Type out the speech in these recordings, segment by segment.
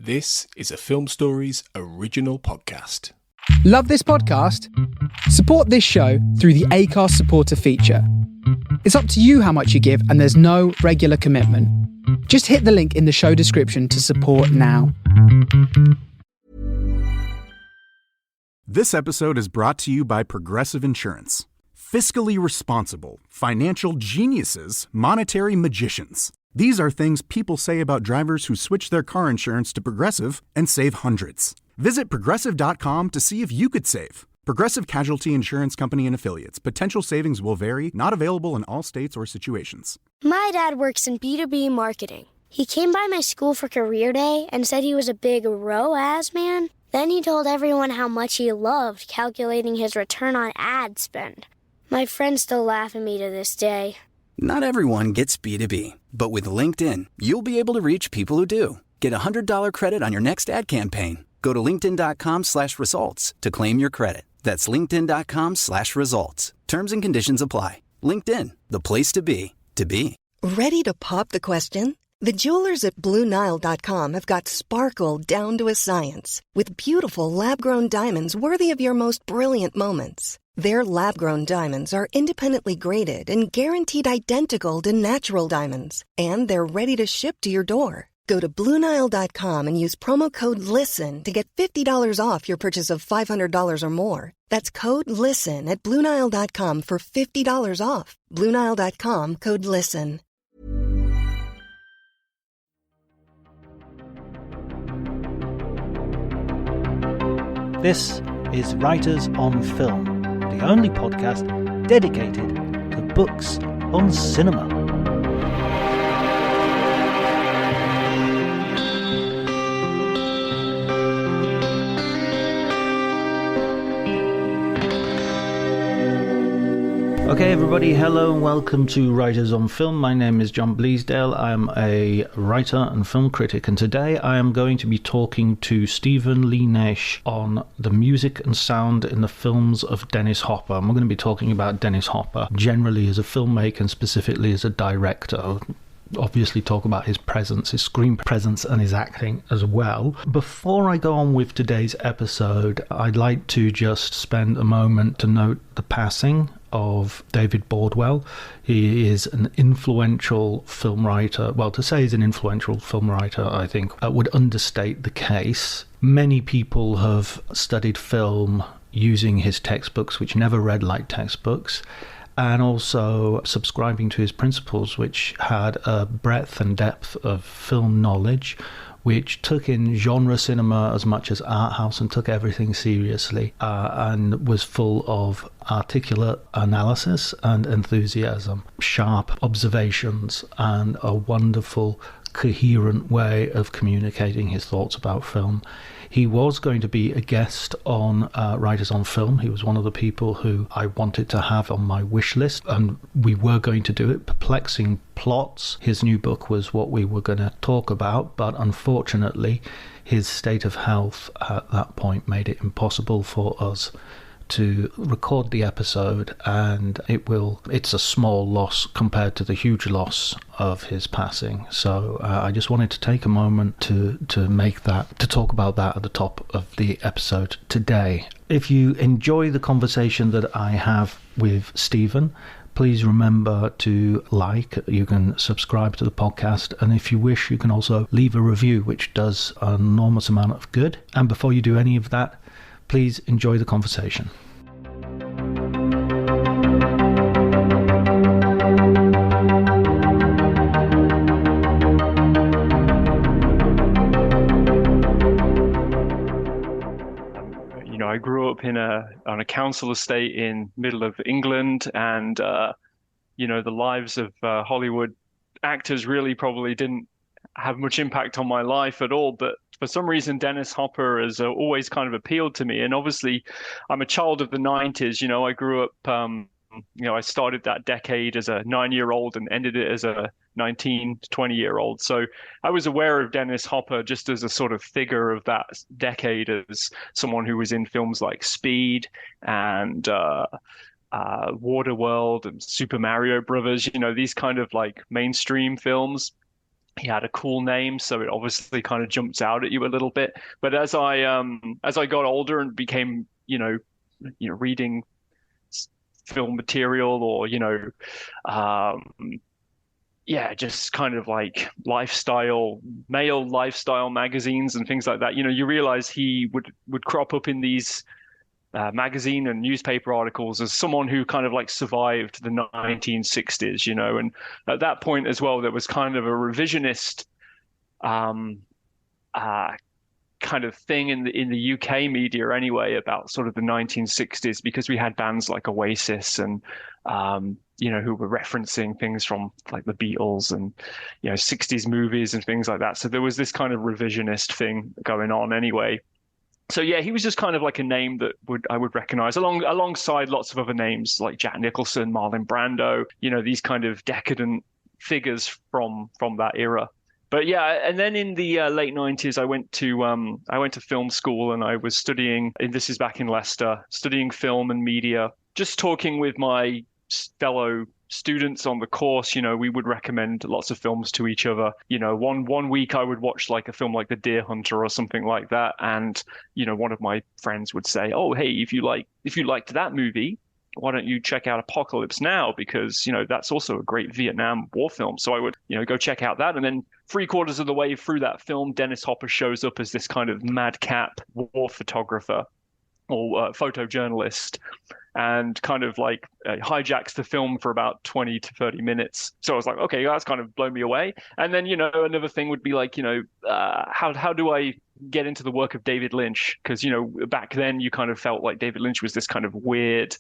This is a Film Stories original podcast. Love this podcast? Support this show through the Acast supporter feature. It's up to you how much you give, and there's no regular commitment. Just hit the link in the show description to support now. This episode is brought to you by Progressive Insurance. Fiscally responsible, financial geniuses, monetary magicians. These are things people say about drivers who switch their car insurance to Progressive and save hundreds. Visit Progressive.com to see if you could save. Progressive Casualty Insurance Company and Affiliates. Potential savings will vary, not available in all states or situations. My dad works in B2B marketing. He came by my school for career day and said he was a big ROAS man. Then he told everyone how much he loved calculating his return on ad spend. My friends still laugh at me to this day. Not everyone gets B2B, but with LinkedIn, you'll be able to reach people who do. Get a $100 credit on your next ad campaign. Go to linkedin.com/results to claim your credit. That's linkedin.com/results. Terms and conditions apply. LinkedIn, the place to be, to be. Ready to pop the question? The jewelers at BlueNile.com have got sparkle down to a science with beautiful lab-grown diamonds worthy of your most brilliant moments. Their lab-grown diamonds are independently graded and guaranteed identical to natural diamonds, and they're ready to ship to your door. Go to BlueNile.com and use promo code LISTEN to get $50 off your purchase of $500 or more. That's code LISTEN at BlueNile.com for $50 off. BlueNile.com, code LISTEN. This is Writers on Film, the only podcast dedicated to books on cinema. Okay, everybody, hello and welcome to Writers on Film. My name is John Bleasdale. I am a writer and film critic, and today I am going to be talking to Stephen Lee Naish on the music and sound in the films of Dennis Hopper. And we're going to be talking about Dennis Hopper generally as a filmmaker and specifically as a director. Obviously talk about his presence, his screen presence and his acting as well. Before I go on with today's episode, I'd like to just spend a moment to note the passing of David Bordwell. He is an influential film writer. Well, to say he's an influential film writer, I think, would understate the case. Many people have studied film using his textbooks, which never read like textbooks, and also subscribing to his principles, which had a breadth and depth of film knowledge, which took in genre cinema as much as art house and took everything seriously, and was full of articulate analysis and enthusiasm, sharp observations, and a wonderful, coherent way of communicating his thoughts about film. He was going to be a guest on Writers on Film. He was one of the people who I wanted to have on my wish list, and we were going to do it. Perplexing Plots, his new book, was what we were going to talk about, but unfortunately his state of health at that point made it impossible for us to record the episode, and it's a small loss compared to the huge loss of his passing. So I just wanted to take a moment to talk about that at the top of the episode today. If you enjoy the conversation that I have with Stephen, please remember to you can subscribe to the podcast, and if you wish, you can also leave a review, which does an enormous amount of good. And before you do any of that, please enjoy the conversation. I grew up on a council estate in middle of England, and the lives of Hollywood actors really probably didn't have much impact on my life at all. But for some reason, Dennis Hopper has always kind of appealed to me. And obviously, I'm a child of the 90s. I grew up, I started that decade as a 9-year-old and ended it as a 19 to 20-year-old. So I was aware of Dennis Hopper just as a sort of figure of that decade, as someone who was in films like Speed and Waterworld and Super Mario Brothers, these kind of like mainstream films. He had a cool name, so it obviously kind of jumps out at you a little bit. But as I got older and became, reading film material, or um, yeah, just kind of like male lifestyle magazines and things like that. You realize he would crop up in these magazine and newspaper articles as someone who kind of like survived the 1960s, and at that point as well, there was kind of a revisionist um, uh, kind of thing in the UK media anyway about sort of the 1960s, because we had bands like Oasis and who were referencing things from like the Beatles and 60s movies and things like that. So there was this kind of revisionist thing going on anyway. So yeah, he was just kind of like a name that I would recognize alongside lots of other names like Jack Nicholson, Marlon Brando, these kind of decadent figures from that era. But yeah, and then in the late 90s, I went to film school, and I was studying, and this is back in Leicester, studying film and media, just talking with my fellow students on the course. We would recommend lots of films to each other. One week I would watch like a film like The Deer Hunter or something like that, and one of my friends would say, "Oh, hey, if you liked that movie, why don't you check out Apocalypse Now? Because, that's also a great Vietnam War film." So I would, go check out that. And then 3/4 of the way through that film, Dennis Hopper shows up as this kind of madcap war photographer or photojournalist, and kind of like hijacks the film for about 20 to 30 minutes. So I was like, okay, that's kind of blown me away. And then, another thing would be like, how do I get into the work of David Lynch? Because, back then you kind of felt like David Lynch was this kind of weird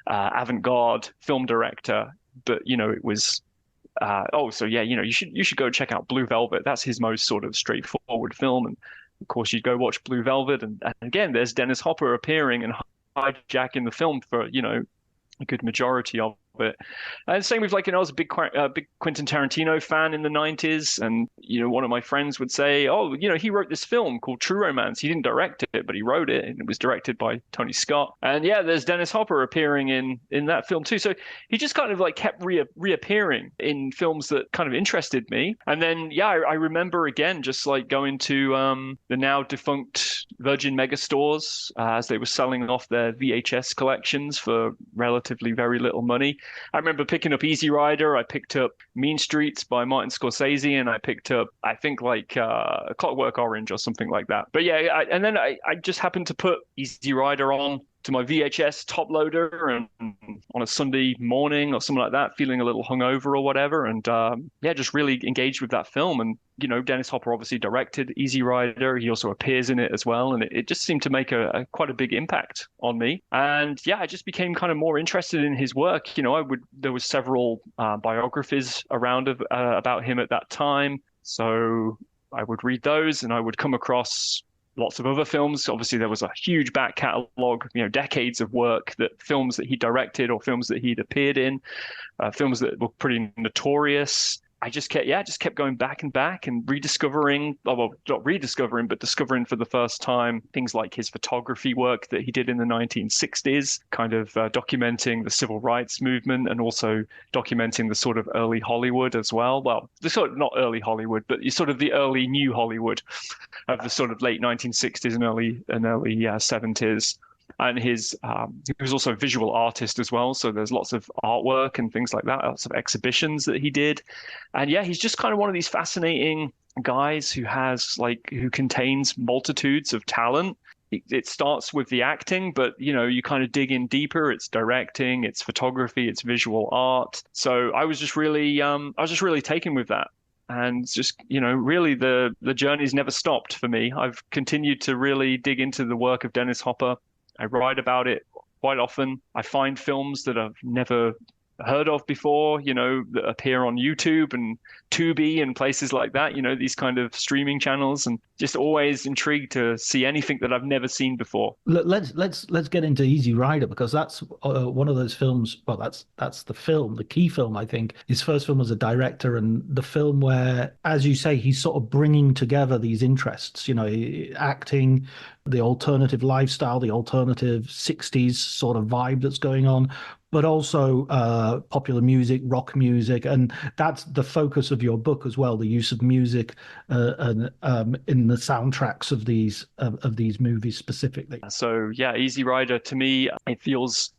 avant-garde film director. But, it was, so yeah, you should go check out Blue Velvet. That's his most sort of straightforward film. And of course, you'd go watch Blue Velvet. And again, there's Dennis Hopper appearing and hijacking the film for, a good majority of it. And same with I was a big Quentin Tarantino fan in the 90s, and one of my friends would say, "Oh, he wrote this film called True Romance. He didn't direct it, but he wrote it, and it was directed by Tony Scott." And yeah, there's Dennis Hopper appearing in that film too. So he just kind of like kept reappearing in films that kind of interested me. And then yeah, I remember again just like going to the now defunct Virgin Megastores as they were selling off their VHS collections for relatively very little money. I remember picking up Easy Rider. I picked up Mean Streets by Martin Scorsese, and I picked up, I think, like Clockwork Orange or something like that. But yeah, and then I just happened to put Easy Rider on to my VHS top loader, and on a Sunday morning or something like that, feeling a little hungover or whatever, and yeah, just really engaged with that film. And Dennis Hopper obviously directed Easy Rider. He also appears in it as well, and it just seemed to make quite a big impact on me. And yeah, I just became kind of more interested in his work. There was several biographies around about him at that time, so I would read those, and I would come across lots of other films. Obviously, there was a huge back catalogue, decades of work, films that he directed or films that he'd appeared in, films that were pretty notorious. I just kept going back and rediscovering, well, not rediscovering, but discovering for the first time things like his photography work that he did in the 1960s, kind of documenting the civil rights movement and also documenting the sort of early Hollywood as well. Well, the sort of not early Hollywood, but sort of the early new Hollywood of the sort of late 1960s and early 70s. And he was also a visual artist as well. So there's lots of artwork and things like that, lots of exhibitions that he did. And yeah, he's just kind of one of these fascinating guys who contains multitudes of talent. It starts with the acting, but you kind of dig in deeper. It's directing, it's photography, it's visual art. So I was just really taken with that. And just, really the journey's never stopped for me. I've continued to really dig into the work of Dennis Hopper. I write about it quite often. I find films that I've never heard of before, that appear on YouTube and Tubi and places like that, these kind of streaming channels, and just always intrigued to see anything that I've never seen before. Let's get into Easy Rider, because that's one of those films. Well, that's the key film, I think. His first film as a director, and the film where, as you say, he's sort of bringing together these interests, acting, the alternative lifestyle, the alternative 60s sort of vibe that's going on, but also popular music, rock music, and that's the focus of your book as well, the use of music and in the soundtracks of these movies specifically. So yeah, Easy Rider to me, it feels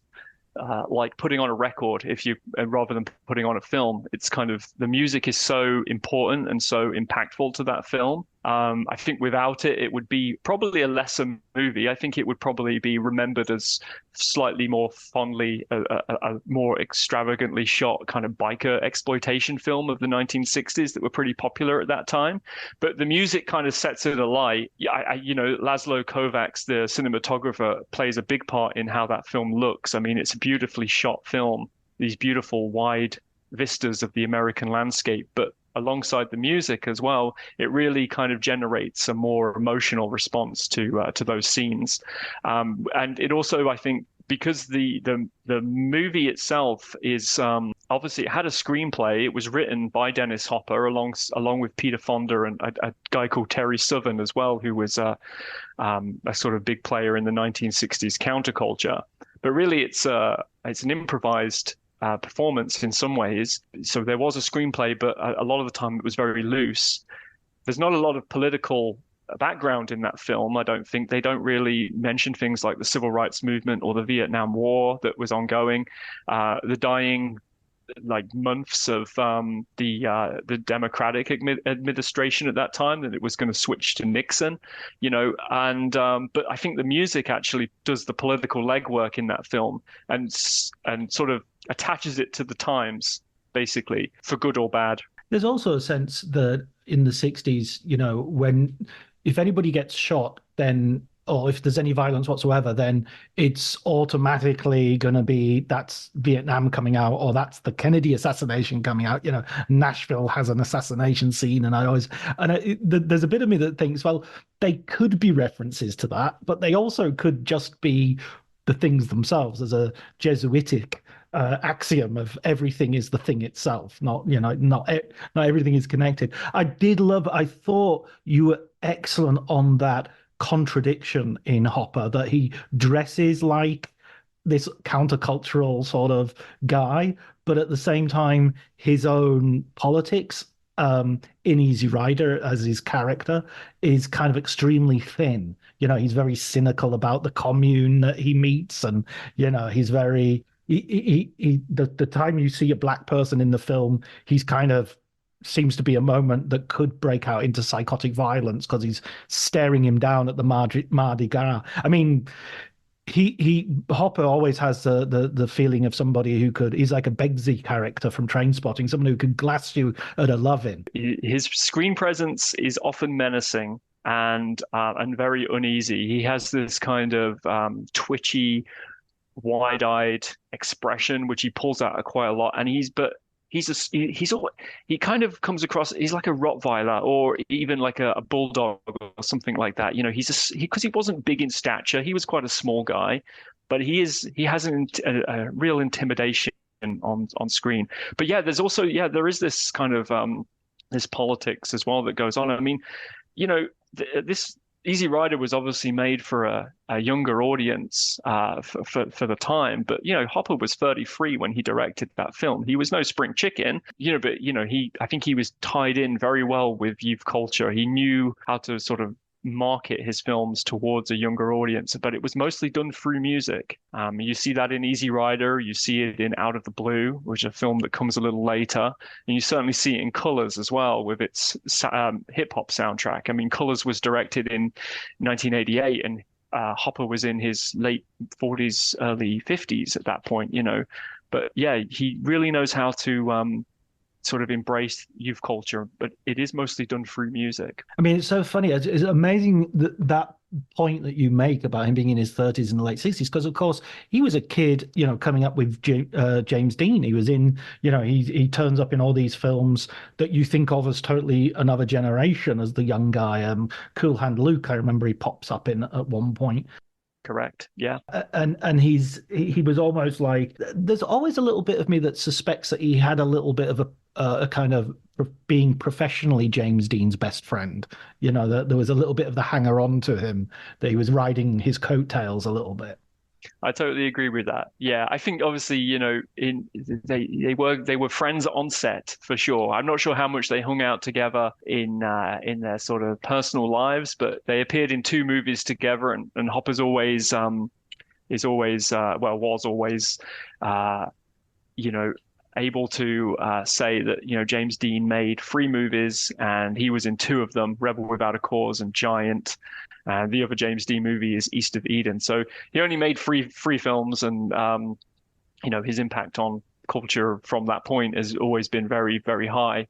like putting on a record if you rather than putting on a film. It's kind of the music is so important and so impactful to that film. I think without it, it would be probably a lesser movie. I think it would probably be remembered as slightly more fondly, a more extravagantly shot kind of biker exploitation film of the 1960s that were pretty popular at that time. But the music kind of sets it alight. Laszlo Kovacs, the cinematographer, plays a big part in how that film looks. I mean, it's a beautifully shot film, these beautiful wide vistas of the American landscape, but alongside the music as well, it really kind of generates a more emotional response to those scenes. And it also, I think, because the movie itself is obviously it had a screenplay. It was written by Dennis Hopper along with Peter Fonda and a guy called Terry Southern as well, who was a sort of big player in the 1960s counterculture. But really, it's an improvised performance in some ways. So there was a screenplay, but a lot of the time it was very loose. There's not a lot of political background in that film. I don't think they don't really mention things like the civil rights movement or the Vietnam War that was ongoing, the dying like months of the Democratic administration at that time, that it was going to switch to Nixon, and but I think the music actually does the political legwork in that film and sort of attaches it to the times, basically, for good or bad. There's also a sense that in the 60s, when if anybody gets shot, then or if there's any violence whatsoever, then it's automatically going to be that's Vietnam coming out, or that's the Kennedy assassination coming out. Nashville has an assassination scene, there's a bit of me that thinks, well, they could be references to that, but they also could just be the things themselves. There's a Jesuitic axiom of everything is the thing itself, not everything is connected. I thought you were excellent on that contradiction in Hopper, that he dresses like this countercultural sort of guy, but at the same time his own politics in Easy Rider as his character is kind of extremely thin. He's very cynical about the commune that he meets, and he's very the time you see a black person in the film, he's kind of seems to be a moment that could break out into psychotic violence because he's staring him down at the Mardi Gras. I mean, Hopper always has the feeling of somebody he's like a Begsy character from Trainspotting, someone who could glass you at a loving. His screen presence is often menacing and very uneasy. He has this kind of twitchy, wide-eyed expression which he pulls out quite a lot, and he kind of comes across, he's like a Rottweiler or even like a bulldog or something like that. Because he wasn't big in stature, he was quite a small guy, but he has a real intimidation on screen. But yeah, there is this kind of this politics as well that goes on. I mean, this Easy Rider was obviously made for a younger audience for the time, but Hopper was 33 when he directed that film. He was no spring chicken, but I think he was tied in very well with youth culture. He knew how to sort of market his films towards a younger audience, but it was mostly done through music. You see that in Easy Rider, you see it in Out of the Blue, which is a film that comes a little later, and you certainly see it in Colors as well with its hip-hop soundtrack. I mean, Colors was directed in 1988, and Hopper was in his late 40s, early 50s at that point, But yeah, he really knows how to sort of embrace youth culture, but it is mostly done through music. I mean, it's so funny. It's amazing that point that you make about him being in his 30s and the late 60s, because of course he was a kid, coming up with James Dean. He was in, he turns up in all these films that you think of as totally another generation as the young guy. Cool Hand Luke, I remember he pops up in at one point. Correct. Yeah. And he was almost like, there's always a little bit of me that suspects that he had a little bit of a kind of being professionally James Dean's best friend. That there was a little bit of the hanger on to him, that he was riding his coattails a little bit. I totally agree with that. Yeah, I think obviously, they were friends on set for sure. I'm not sure how much they hung out together in their sort of personal lives, but they appeared in two movies together, and Hopper's always is always was always uh you know able to say that James Dean made three movies and he was in two of them, Rebel Without a Cause and Giant. And the other James Dean movie is East of Eden. So he only made three films, and his impact on culture from that point has always been very, very high.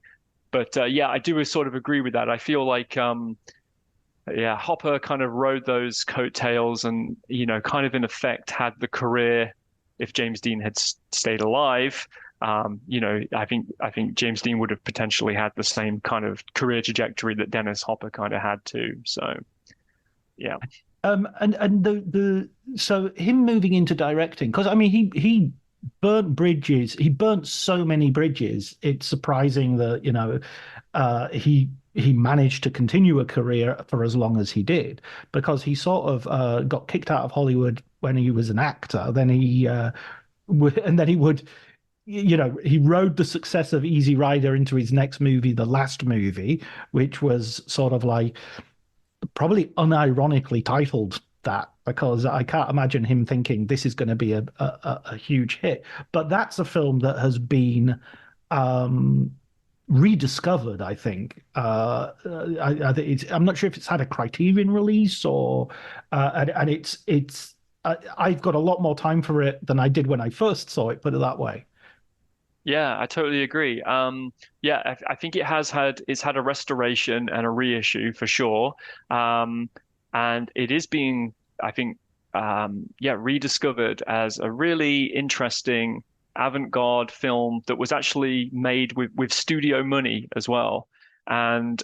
But yeah, I do sort of agree with that. I feel like yeah, Hopper kind of rode those coattails and, kind of in effect had the career if James Dean had stayed alive. I think James Dean would have potentially had the same kind of career trajectory that Dennis Hopper kind of had too. So, yeah. And so him moving into directing, because I mean he burnt bridges. He burnt so many bridges. It's surprising that he managed to continue a career for as long as he did, because he sort of got kicked out of Hollywood when he was an actor. Then he would he rode the success of Easy Rider into his next movie, the last movie, which was sort of like probably unironically titled that, because I can't imagine him thinking this is going to be a huge hit. But that's a film that has been rediscovered, I think. I'm not sure if it's had a Criterion release or and it's I've got a lot more time for it than I did when I first saw it, put it that way. Yeah, I totally agree. Yeah, I think it's had a restoration and a reissue for sure. And it is being, I think, rediscovered as a really interesting avant-garde film that was actually made with studio money as well. And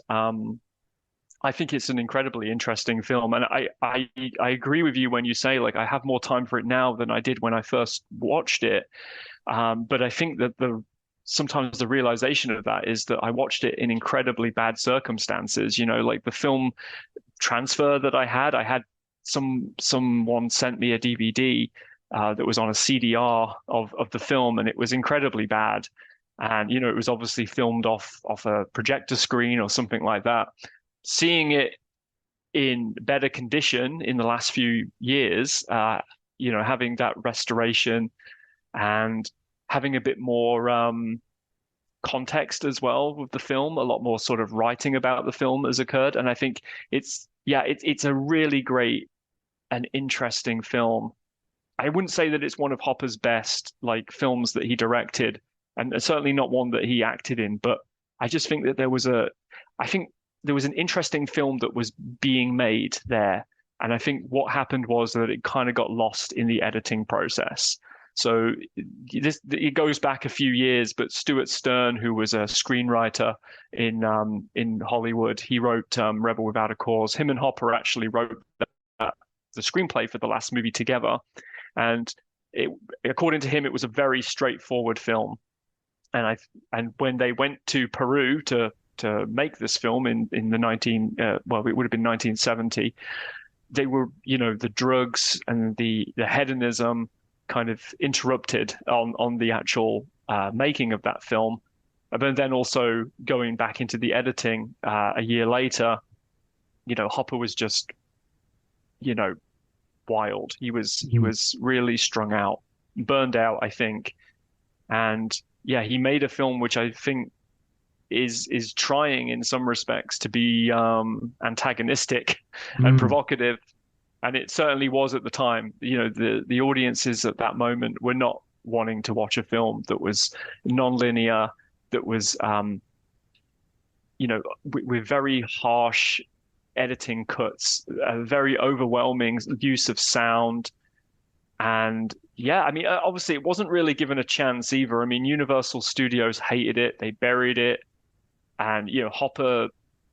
I think it's an incredibly interesting film. And I agree with you when you say, like, I have more time for it now than I did when I first watched it. But I think that sometimes the realization of that is that I watched it in incredibly bad circumstances. Like the film transfer that I had someone sent me a DVD that was on a CDR of the film, and it was incredibly bad. And it was obviously filmed off a projector screen or something like that. Seeing it in better condition in the last few years, having that restoration and having a bit more context as well with the film, a lot more sort of writing about the film has occurred. And I think it's a really great and interesting film. I wouldn't say that it's one of Hopper's best like films that he directed, and certainly not one that he acted in, but I just think that there was an interesting film that was being made there. And I think what happened was that it kind of got lost in the editing process. So it goes back a few years, but Stuart Stern, who was a screenwriter in Hollywood, he wrote Rebel Without a Cause. Him and Hopper actually wrote the screenplay for the last movie together, and according to him, it was a very straightforward film. And when they went to Peru to make this film in the it would have been 1970, they were the drugs and the hedonism kind of interrupted on the actual making of that film. But then also going back into the editing a year later, Hopper was just, wild. He was really strung out, burned out, I think. And yeah, he made a film which I think is trying in some respects to be antagonistic and provocative. And it certainly was at the time. The audiences at that moment were not wanting to watch a film that was non-linear, that was, with very harsh editing cuts, a very overwhelming use of sound. And yeah, I mean, obviously it wasn't really given a chance either. I mean, Universal Studios hated it. They buried it. And, Hopper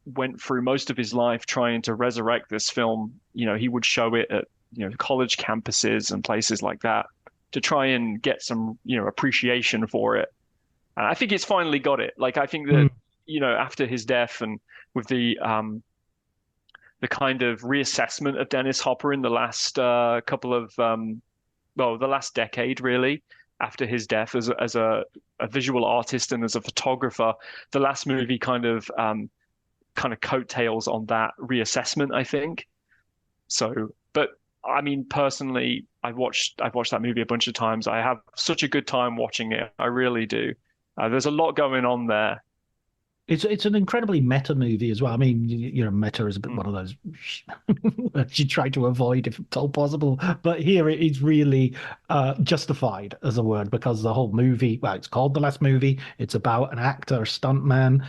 went through most of his life trying to resurrect this film. He would show it at, college campuses and places like that to try and get some, appreciation for it. And I think it's finally got it. Like, I think that, after his death and with the kind of reassessment of Dennis Hopper in the last couple of the last decade really after his death as a visual artist and as a photographer. The last movie kind of coattails on that reassessment, I think. So, but I mean, personally, I've watched that movie a bunch of times. I have such a good time watching it. I really do. There's a lot going on there. It's an incredibly meta movie as well. I mean, meta is a bit one of those words you try to avoid if at all possible. But here it is really justified as a word, because the whole movie, well, it's called The Last Movie. It's about an actor, a stuntman,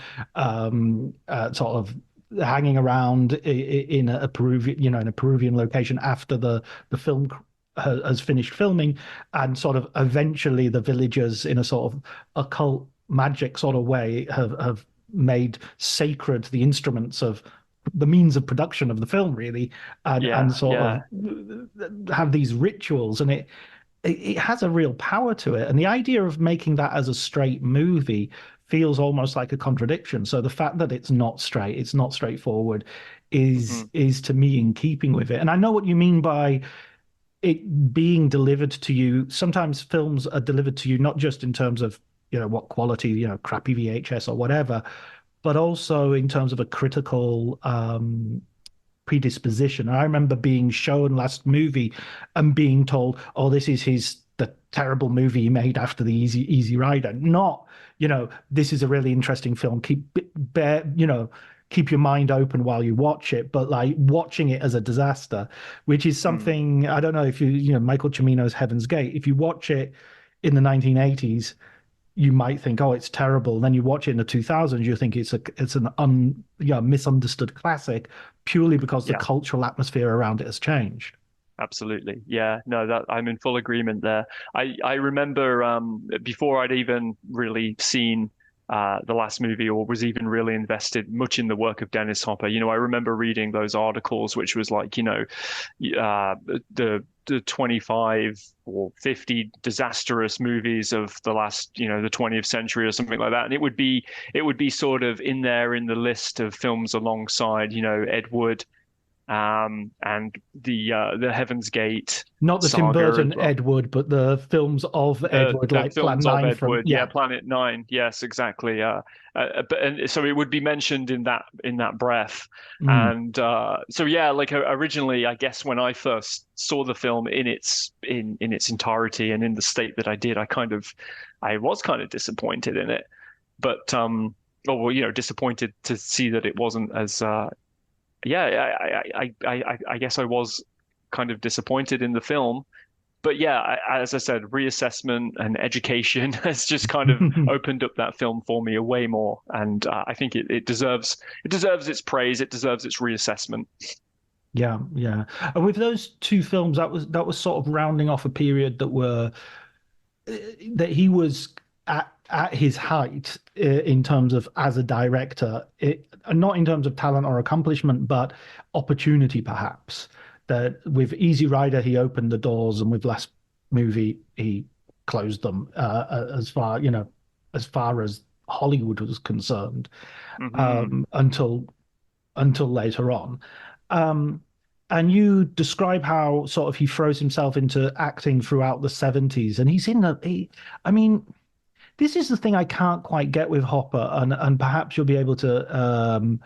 sort of hanging around in a Peruvian location after the film has finished filming, and sort of eventually the villagers, in a sort of occult magic sort of way, have made sacred the instruments of the means of production of the film, really, and sort of have these rituals, and it has a real power to it. And the idea of making that as a straight movie feels almost like a contradiction. So the fact that it's not straight, it's not straightforward, is to me in keeping with it. And I know what you mean by it being delivered to you. Sometimes films are delivered to you not just in terms of what quality, crappy VHS or whatever, but also in terms of a critical predisposition. I remember being shown Last Movie and being told, "Oh, this is the terrible movie he made after the Easy Rider." Not, this is a really interesting film. Keep your mind open while you watch it, but like watching it as a disaster, which is something I don't know if Michael Cimino's Heaven's Gate. If you watch it in the 1980s, you might think, "Oh, it's terrible." Then you watch it in the 2000s, you think it's an misunderstood classic, purely because the cultural atmosphere around it has changed. Absolutely. Yeah, no, that I'm in full agreement there. I remember before I'd even really seen The Last Movie, or was even really invested much in the work of Dennis Hopper. I remember reading those articles, which was like, the 25 or 50 disastrous movies of the last, the 20th century or something like that. And it would be sort of in there in the list of films alongside, Ed Wood, and the Heaven's Gate. Not the Tim Burton Ed Wood, but the films of Ed Wood, like Planet 9 from Planet 9. Yes, exactly. But so it would be mentioned in that breath. And like originally, I guess when I first saw the film in its entirety and in the state that I did, I was kind of disappointed in it, but disappointed to see that it wasn't as I guess I was kind of disappointed in the film. But as I said, reassessment and education has just kind of opened up that film for me way more, and I think it deserves its praise. It deserves its reassessment. Yeah. And with those two films, that was sort of rounding off a period that he was at his height in terms of as a director, not in terms of talent or accomplishment, but opportunity, perhaps. That with Easy Rider, he opened the doors, and with Last Movie, he closed them as far as Hollywood was concerned, until later on. And you describe how sort of he throws himself into acting throughout the 70s, and he's this is the thing I can't quite get with Hopper, and perhaps you'll be able to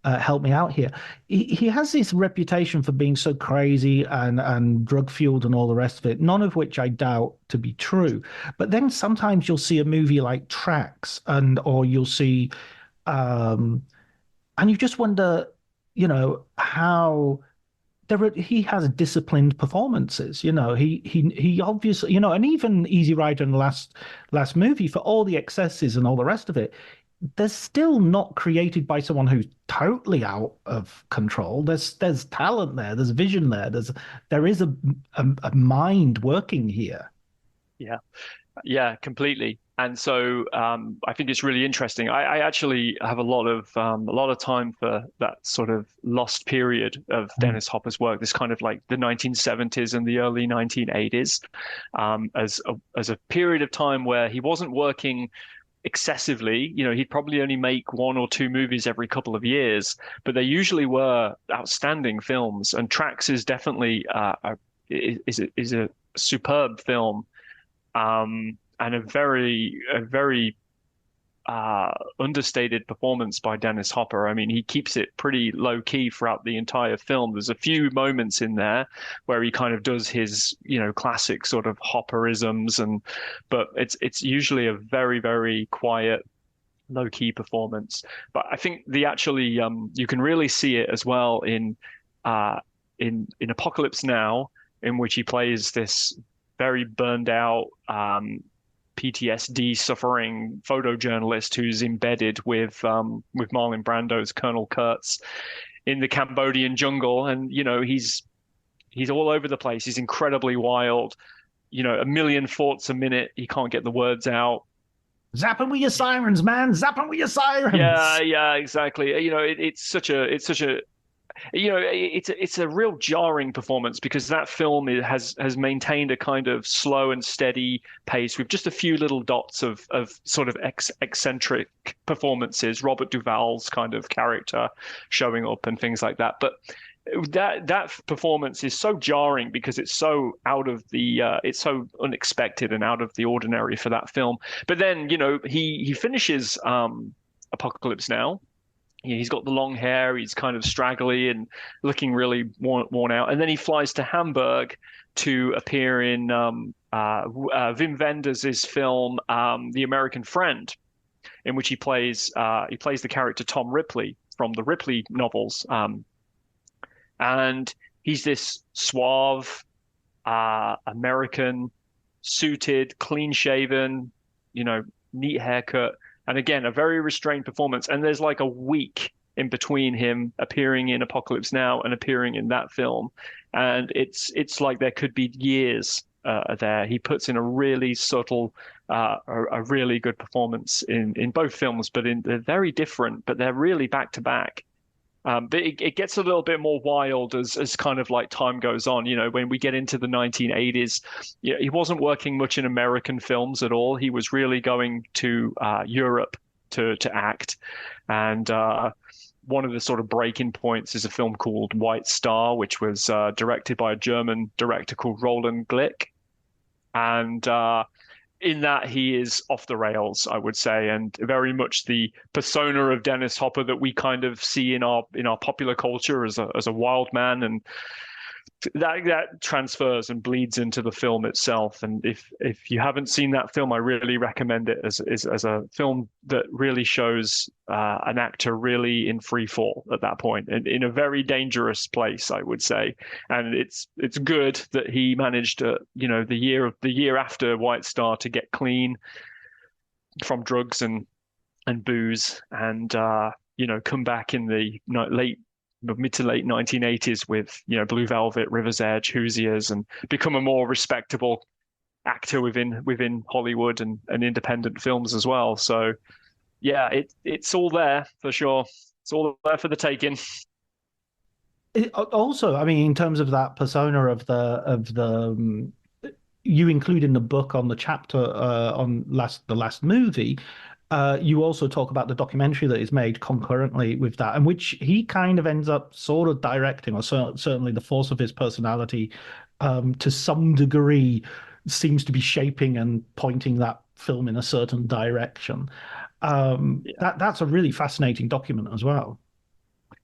help me out here. He has this reputation for being so crazy and drug-fueled and all the rest of it, none of which I doubt to be true. But then sometimes you'll see a movie like Tracks, or you'll see, and you just wonder, how he has disciplined performances. He obviously, and even Easy Rider and Last Movie, for all the excesses and all the rest of it, they're still not created by someone who's totally out of control. There's talent there, there's vision there is a mind working here. Yeah, completely. And so I think it's really interesting. I actually have a lot of time for that sort of lost period of Dennis Hopper's work. This kind of like the 1970s and the early 1980s, as a period of time where he wasn't working excessively. He'd probably only make one or two movies every couple of years, but they usually were outstanding films. And Tracks is definitely is a superb film, and a very understated performance by Dennis Hopper. I mean, he keeps it pretty low key throughout the entire film. There's a few moments in there where he kind of does his, classic sort of Hopperisms, but it's usually a very, very quiet, low key performance. But I think you can really see it as well in Apocalypse Now, in which he plays this very burned out, PTSD suffering photojournalist who's embedded with Marlon Brando's Colonel Kurtz in the Cambodian jungle, and he's all over the place. He's incredibly wild. A million thoughts a minute. He can't get the words out. Zap him with your sirens, man! Zap him with your sirens. Yeah, exactly. It's a real jarring performance, because that film has maintained a kind of slow and steady pace with just a few little dots of sort of eccentric performances, Robert Duvall's kind of character showing up and things like that. But that performance is so jarring because it's so it's so unexpected and out of the ordinary for that film. But then he finishes Apocalypse Now. He's got the long hair. He's kind of straggly and looking really worn out. And then he flies to Hamburg to appear in Wim Wenders' film, The American Friend, in which he plays the character Tom Ripley from the Ripley novels. And he's this suave American, suited, clean-shaven, neat haircut. And again, a very restrained performance. And there's like a week in between him appearing in Apocalypse Now and appearing in that film. And it's like there could be years there. He puts in a really subtle, a really good performance in both films, but they're very different, but they're really back to back. But it gets a little bit more wild as kind of like time goes on. When we get into the 1980s, he wasn't working much in American films at all. He was really going to Europe to act. And one of the sort of breaking points is a film called White Star, which was directed by a German director called Roland Glick. And in that, he is off the rails, I would say, and very much the persona of Dennis Hopper that we kind of see in our popular culture as a wild man, and that transfers and bleeds into the film itself. And if you haven't seen that film, I really recommend it as a film that really shows an actor really in free fall at that point, and in a very dangerous place, I would say. And it's good that he managed to, the year after White Star, to get clean from drugs and booze, and come back in the mid to late 1980s with Blue Velvet, River's Edge, Hoosiers, and become a more respectable actor within Hollywood and independent films as well. So yeah, it's all there for sure. It's all there for the taking. Also, I mean, in terms of that persona of the you include in the book on the chapter on the last movie. You also talk about the documentary that is made concurrently with that, and which he kind of ends up sort of directing, or certainly the force of his personality to some degree seems to be shaping and pointing that film in a certain direction. That's a really fascinating document as well.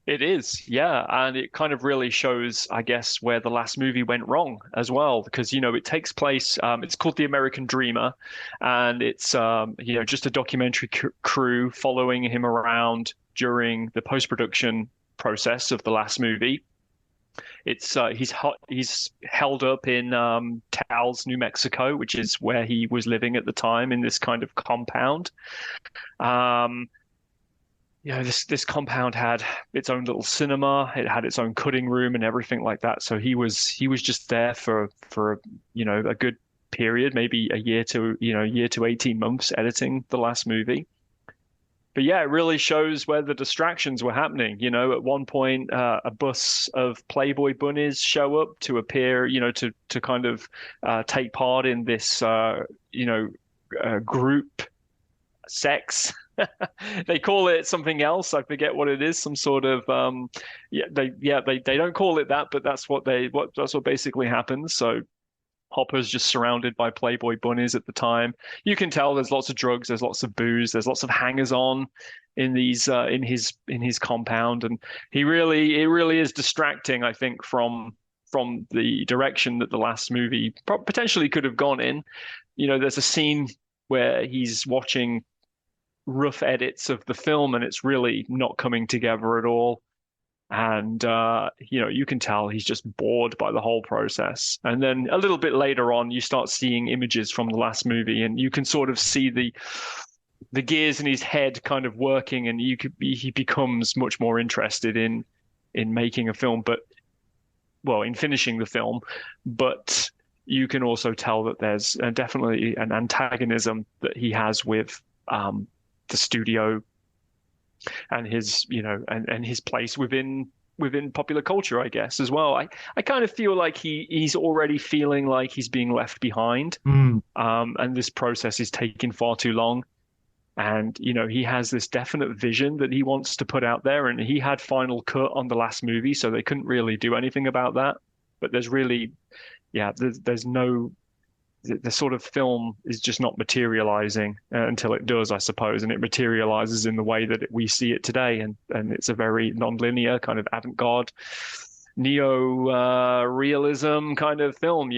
It is, yeah, and it kind of really shows, I guess, where the last movie went wrong as well, because it takes place. It's called The American Dreamer, and it's just a documentary crew following him around during the post-production process of the last movie. It's he's held up in Taos, New Mexico, which is where he was living at the time, in this kind of compound. This compound had its own little cinema. It had its own cutting room and everything like that. So he was just there for a good period, maybe a year to 18 months, editing the last movie. But yeah, it really shows where the distractions were happening. At one point, a bus of Playboy bunnies show up to appear, to kind of take part in this, group sex. They call it something else. I forget what it is. Some sort of they don't call it that, but that's what basically happens. So Hopper's just surrounded by Playboy bunnies at the time. You can tell there's lots of drugs, there's lots of booze, there's lots of hangers-on in these in his compound, and it really is distracting, I think, from the direction that the last movie potentially could have gone in. There's a scene where he's watching rough edits of the film, and it's really not coming together at all. And you can tell he's just bored by the whole process. And then a little bit later on, you start seeing images from the last movie, and you can sort of see the gears in his head kind of working, and he becomes much more interested in making a film, in finishing the film. But you can also tell that there's definitely an antagonism that he has with the studio and his and his place within popular culture, I guess, as well. I kind of feel like he's already feeling like he's being left behind, and this process is taking far too long. And he has this definite vision that he wants to put out there, and he had final cut on the last movie, so they couldn't really do anything about that. But there's really, there's no, the sort of film is just not materializing until it does, I suppose, and it materializes in the way that we see it today, and it's a very non-linear kind of avant-garde neo-realism kind of film.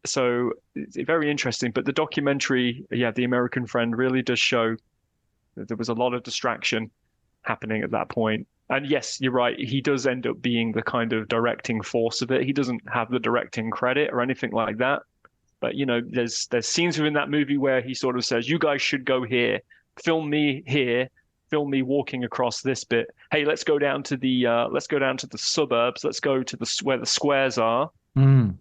So it's very interesting. But the documentary, The American Friend, really does show that there was a lot of distraction happening at that point. And yes, you're right, he does end up being the kind of directing force of it. He doesn't have the directing credit or anything like that. But there's scenes within that movie where he sort of says, "You guys should go here, film me here, film me walking across this bit. Hey, let's go down to the suburbs. Let's go to where the squares are." And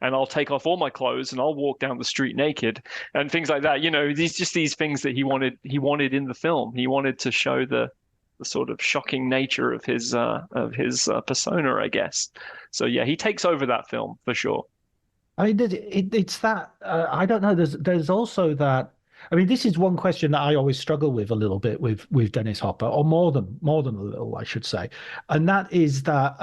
I'll take off all my clothes and I'll walk down the street naked and things like that. These things that he wanted in the film. He wanted to show the sort of shocking nature of his persona, I guess. So yeah, he takes over that film for sure. I mean, it's that I don't know. There's also that. I mean, this is one question that I always struggle with a little bit with Dennis Hopper, or more than a little, I should say, and that is that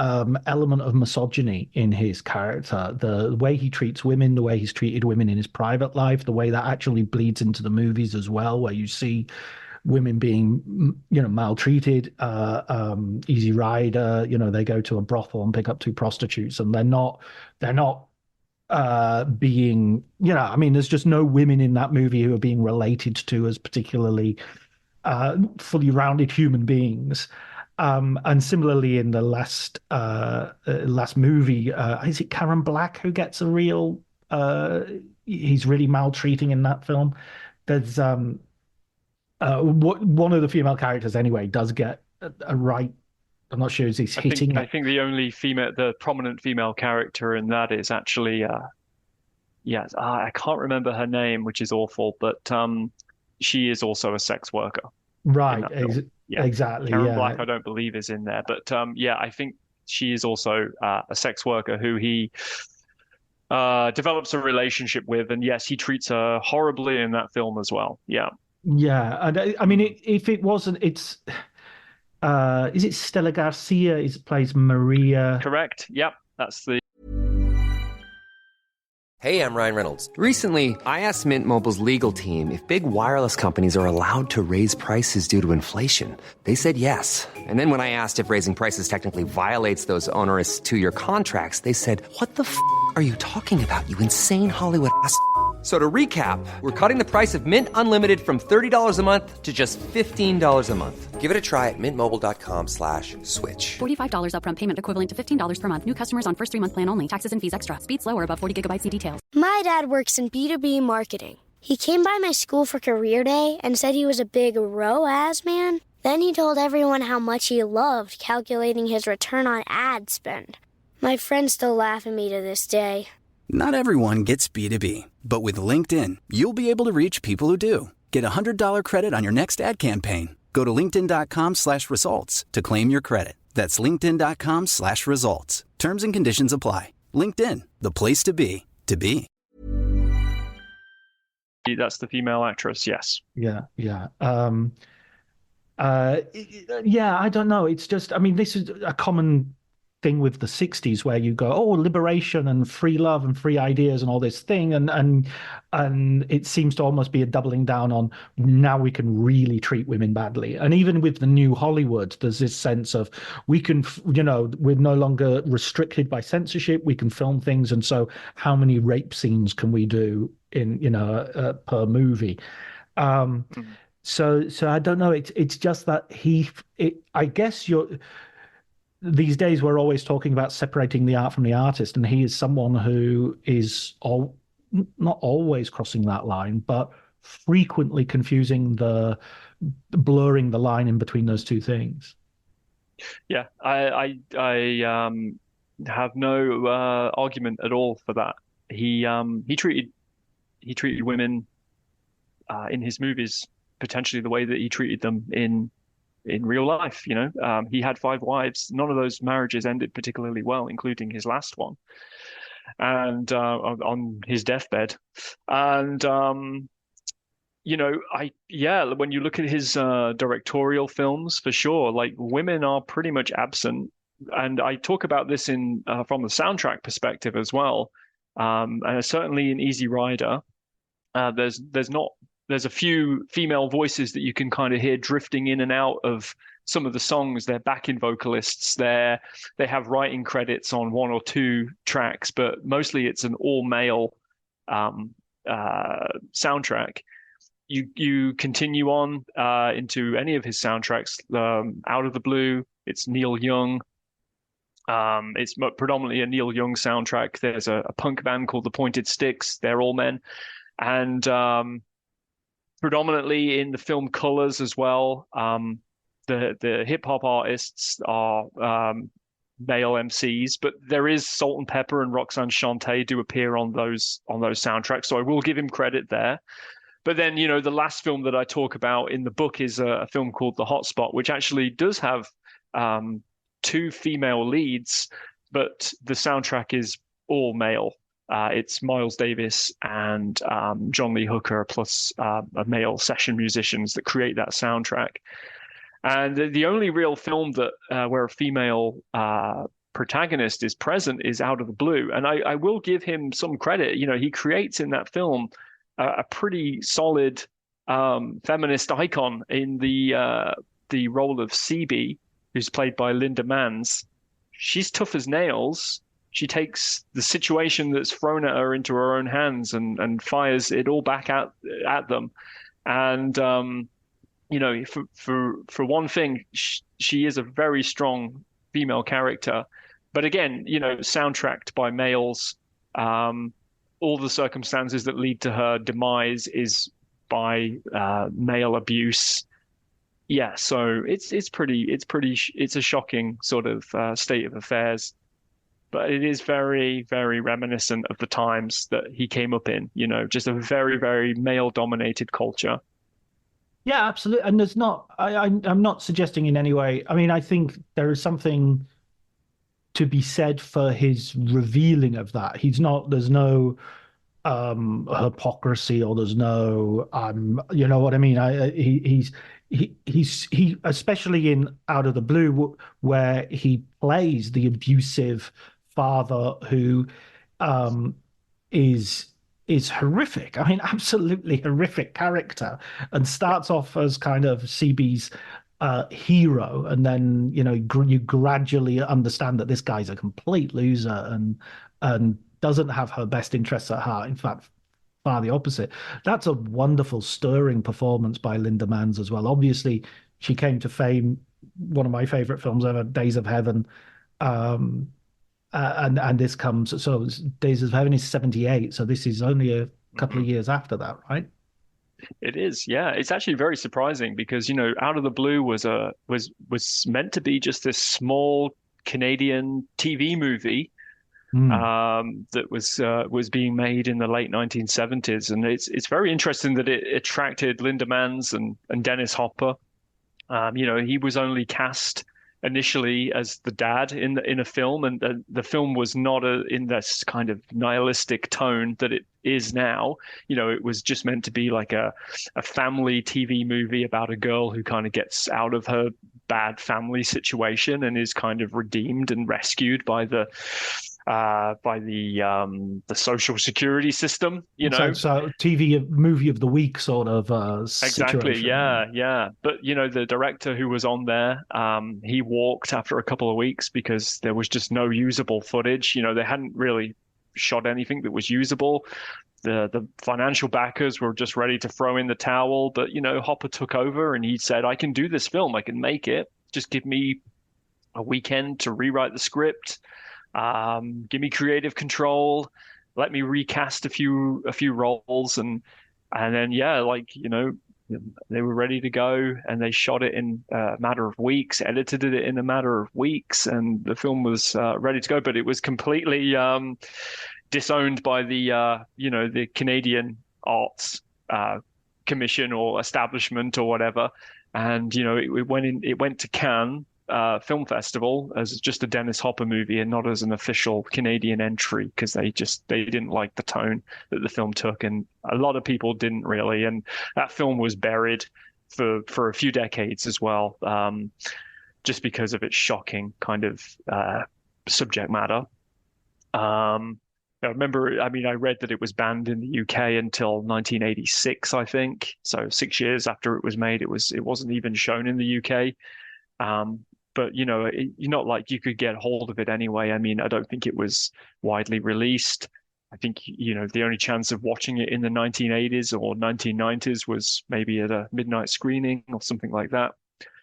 element of misogyny in his character, the way he treats women, the way he's treated women in his private life, the way that actually bleeds into the movies as well, where you see women being, maltreated. Easy Rider, they go to a brothel and pick up two prostitutes, and they're not being, there's just no women in that movie who are being related to as particularly fully rounded human beings. And similarly in the last movie, is it Karen Black who gets a real he's really maltreating in that film. There's one of the female characters anyway does get a right. I'm not sure if he's hitting. I think the prominent female character in that is actually, I can't remember her name, which is awful, but she is also a sex worker. Right. Exactly. Karen Black, I don't believe, is in there, but I think she is also a sex worker who he develops a relationship with, and yes, he treats her horribly in that film as well. Yeah. Yeah, and I mean, if it wasn't, it's. Is it Stella Garcia? It plays Maria. Correct. Yep. That's the. Hey, I'm Ryan Reynolds. Recently, I asked Mint Mobile's legal team if big wireless companies are allowed to raise prices due to inflation. They said yes. And then when I asked if raising prices technically violates those onerous 2-year contracts, they said, "What the f*** are you talking about, you insane Hollywood ass?" So to recap, we're cutting the price of Mint Unlimited from $30 a month to just $15 a month. Give it a try at mintmobile.com/switch. $45 upfront payment equivalent to $15 per month. New customers on first 3-month plan only. Taxes and fees extra. Speed slower above 40 gigabytes per details. My dad works in B2B marketing. He came by my school for career day and said he was a big ROAS man. Then he told everyone how much he loved calculating his return on ad spend. My friends still laugh at me to this day. Not everyone gets B2B, but with LinkedIn, you'll be able to reach people who do. Get a $100 credit on your next ad campaign. Go to linkedin.com/results to claim your credit. That's linkedin.com/results. Terms and conditions apply. LinkedIn, the place to be, to be. That's the female actress, yes. Yeah. I don't know. It's just, I mean, this is a common thing with the 60s where you go, oh, liberation and free love and free ideas and all this thing, and it seems to almost be a doubling down on now we can really treat women badly. And even with the new Hollywood, there's this sense of we can, we're no longer restricted by censorship, we can film things, and so how many rape scenes can we do in per movie? So I don't know, it's just that I guess these days we're always talking about separating the art from the artist, and he is someone who is not always crossing that line, but frequently blurring the line in between those two things. Yeah, I have no argument at all for that. He treated women in his movies potentially the way that he treated them in real life. He had 5 wives. None of those marriages ended particularly well, including his last one, and on his deathbed. And when you look at his directorial films, for sure, like, women are pretty much absent. And I talk about this in from the soundtrack perspective as well. And certainly in Easy Rider, there's a few female voices that you can kind of hear drifting in and out of some of the songs. They're backing vocalists. They have writing credits on 1 or 2 tracks, but mostly it's an all-male soundtrack. You continue on into any of his soundtracks. Out of the Blue, it's Neil Young. It's predominantly a Neil Young soundtrack. There's a punk band called the Pointed Sticks. They're all men. And predominantly in the film colors as well. The hip hop artists are male MCs, but there is Salt and Pepper and Roxanne Shante do appear on those soundtracks, so I will give him credit there. But then, the last film that I talk about in the book is a film called The Hotspot, which actually does have 2 female leads, but the soundtrack is all male. It's Miles Davis and John Lee Hooker plus male session musicians that create that soundtrack. And the only real film that where a female protagonist is present is Out of the Blue. And I will give him some credit. He creates in that film a pretty solid feminist icon in the role of CB, who's played by Linda Manz. She's tough as nails. She takes the situation that's thrown at her into her own hands and fires it all back at them. And for one thing, she is a very strong female character. But again, soundtracked by males. All the circumstances that lead to her demise is by male abuse. Yeah, so it's a shocking sort of state of affairs. But it is very, very reminiscent of the times that he came up in, just a very, very male-dominated culture. Yeah, absolutely. And I'm not suggesting in any way, I think there is something to be said for his revealing of that. There's no hypocrisy, or there's no, you know what I mean? He especially in Out of the Blue, where he plays the abusive father who is horrific. Absolutely horrific character, and starts off as kind of CB's hero, and then you gradually understand that this guy's a complete loser and doesn't have her best interests at heart. In fact, far the opposite. That's a wonderful, stirring performance by Linda Manz as well. Obviously, she came to fame, one of my favorite films ever, Days of Heaven. And this comes, so Days of Heaven is 78, so this is only a couple of years after that, right? It is, yeah. It's actually very surprising because, Out of the Blue was meant to be just this small Canadian TV movie that was being made in the late 1970s, and it's very interesting that it attracted Linda Manz and Dennis Hopper. He was only cast initially as the dad in a film, and the film was not in this kind of nihilistic tone that it is now. It was just meant to be like a family TV movie about a girl who kind of gets out of her bad family situation and is kind of redeemed and rescued by the social security system, So TV movie of the week sort of Exactly. situation. Yeah. But the director who was on there, he walked after a couple of weeks because there was just no usable footage. They hadn't really shot anything that was usable. The financial backers were just ready to throw in the towel, but Hopper took over and he said, "I can do this film. I can make it. Just give me a weekend to rewrite the script. Give me creative control. Let me recast a few roles, and then they were ready to go, and they shot it in a matter of weeks, edited it in a matter of weeks, and the film was ready to go. But it was completely disowned by the Canadian Arts Commission or establishment or whatever, and it went to Cannes Film Festival as just a Dennis Hopper movie and not as an official Canadian entry because they didn't like the tone that the film took, and a lot of people didn't really, and that film was buried for a few decades as well, just because of its shocking kind of subject matter. I remember, I read that it was banned in the UK until 1986, I think. So 6 years after it was made, it wasn't even shown in the UK. But you're not like you could get hold of it anyway. I don't think it was widely released. I think the only chance of watching it in the 1980s or 1990s was maybe at a midnight screening or something like that.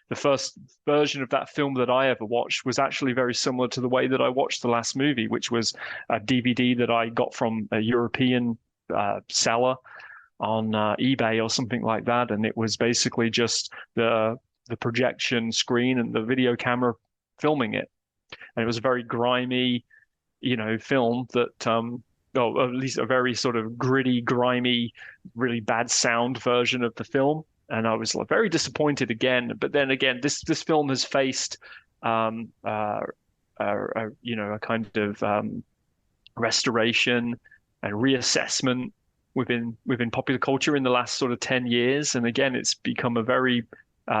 The first version of that film that I ever watched was actually very similar to the way that I watched the last movie, which was a DVD that I got from a European seller on eBay or something like that, and it was basically just the projection screen and the video camera filming it, and it was a very grimy, film that, or at least a very sort of gritty, grimy, really bad sound version of the film. And I was very disappointed again. But then again, this film has faced a kind of restoration and reassessment within popular culture in the last sort of 10 years. And again, it's become a very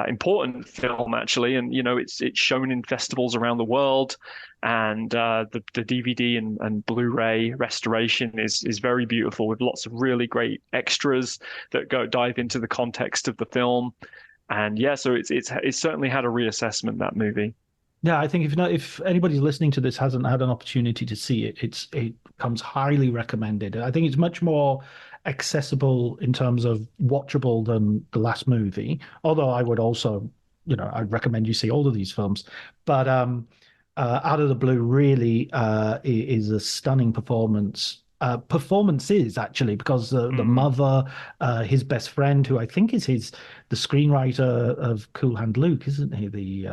important film actually, and it's shown in festivals around the world, and the DVD and Blu-ray restoration is very beautiful with lots of really great extras that dive into the context of the film, and so it's certainly had a reassessment, that movie. Yeah, I think if anybody listening to this hasn't had an opportunity to see it, it comes highly recommended. I think it's much more accessible in terms of watchable than the last movie. Although I would also, I'd recommend you see all of these films. But Out of the Blue really is a stunning performance. Performances actually, because the mother, his best friend, who I think is the screenwriter of Cool Hand Luke, isn't he?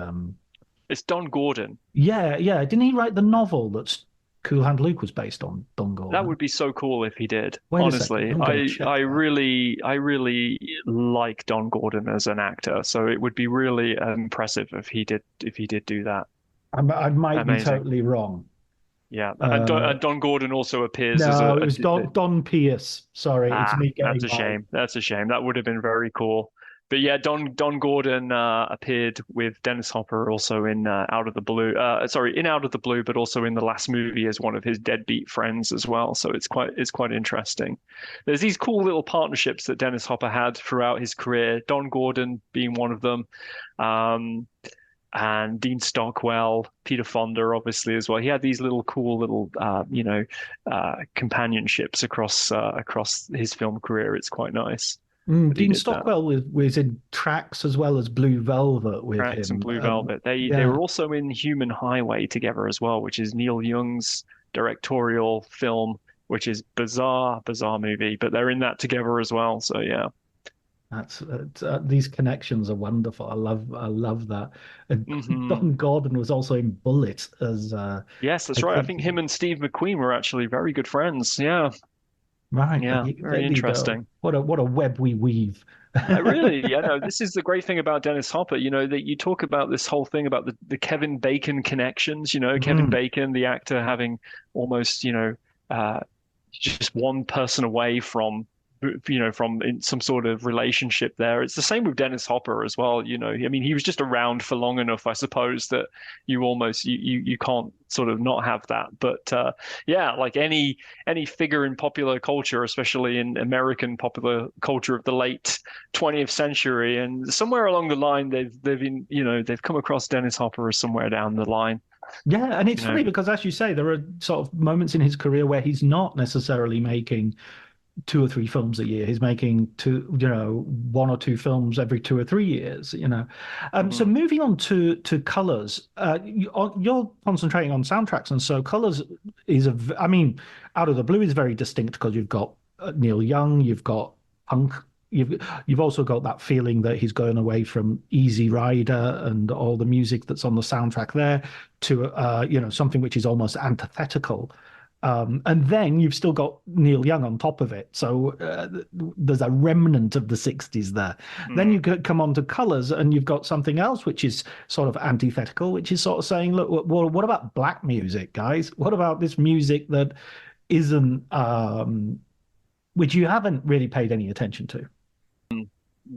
It's Don Gordon. Yeah. Didn't he write the novel that's Cool Hand Luke was based on, Don Gordon? That would be so cool if he did. Wait honestly, I really like Don Gordon as an actor, so it would be really impressive if he did do that. I might be totally wrong. Yeah, and Don Gordon also appears no, as it was Don Pierce. Sorry, it's me getting that's a shame. That's a shame. That would have been very cool. But yeah, Don Gordon appeared with Dennis Hopper also in Out of the Blue. In Out of the Blue, but also in the last movie as one of his deadbeat friends as well. So it's quite interesting. There's these cool little partnerships that Dennis Hopper had throughout his career. Don Gordon being one of them, and Dean Stockwell, Peter Fonda, obviously as well. He had these cool little companionships across his film career. It's quite nice. Dean Stockwell was in Tracks as well as Blue Velvet with Tracks him. And Blue Velvet. They were also in Human Highway together as well, which is Neil Young's directorial film, which is bizarre movie. But they're in that together as well. So yeah, that's these connections are wonderful. I love that. And Don Gordon was also in Bullet as. Yes, that's right. I think him and Steve McQueen were actually very good friends. Yeah. Right. Yeah, very interesting. What a web we weave. Really, no, this is the great thing about Dennis Hopper, that you talk about this whole thing about the Kevin Bacon connections, Kevin Bacon, the actor, having almost, just one person away from from in some sort of relationship there. It's the same with Dennis Hopper as well. I mean, he was just around for long enough, I suppose, that you can't sort of not have that. But yeah, like any figure in popular culture, especially in American popular culture of the late 20th century, and somewhere along the line they've come across Dennis Hopper somewhere down the line. Yeah, and it's funny because, as you say, there are sort of moments in his career where he's not necessarily making 2 or 3 films a year. He's making one or two films every 2 or 3 years. So moving on to colors, you're concentrating on soundtracks, and so colors is Out of the Blue is very distinct because you've got Neil Young, you've got punk. You've also got that feeling that he's going away from Easy Rider and all the music that's on the soundtrack there to something which is almost antithetical. And then you've still got Neil Young on top of it. So there's a remnant of the 60s there. Then you come on to colors and you've got something else which is sort of antithetical, which is sort of saying, look, well, what about black music, guys? What about this music that isn't, which you haven't really paid any attention to?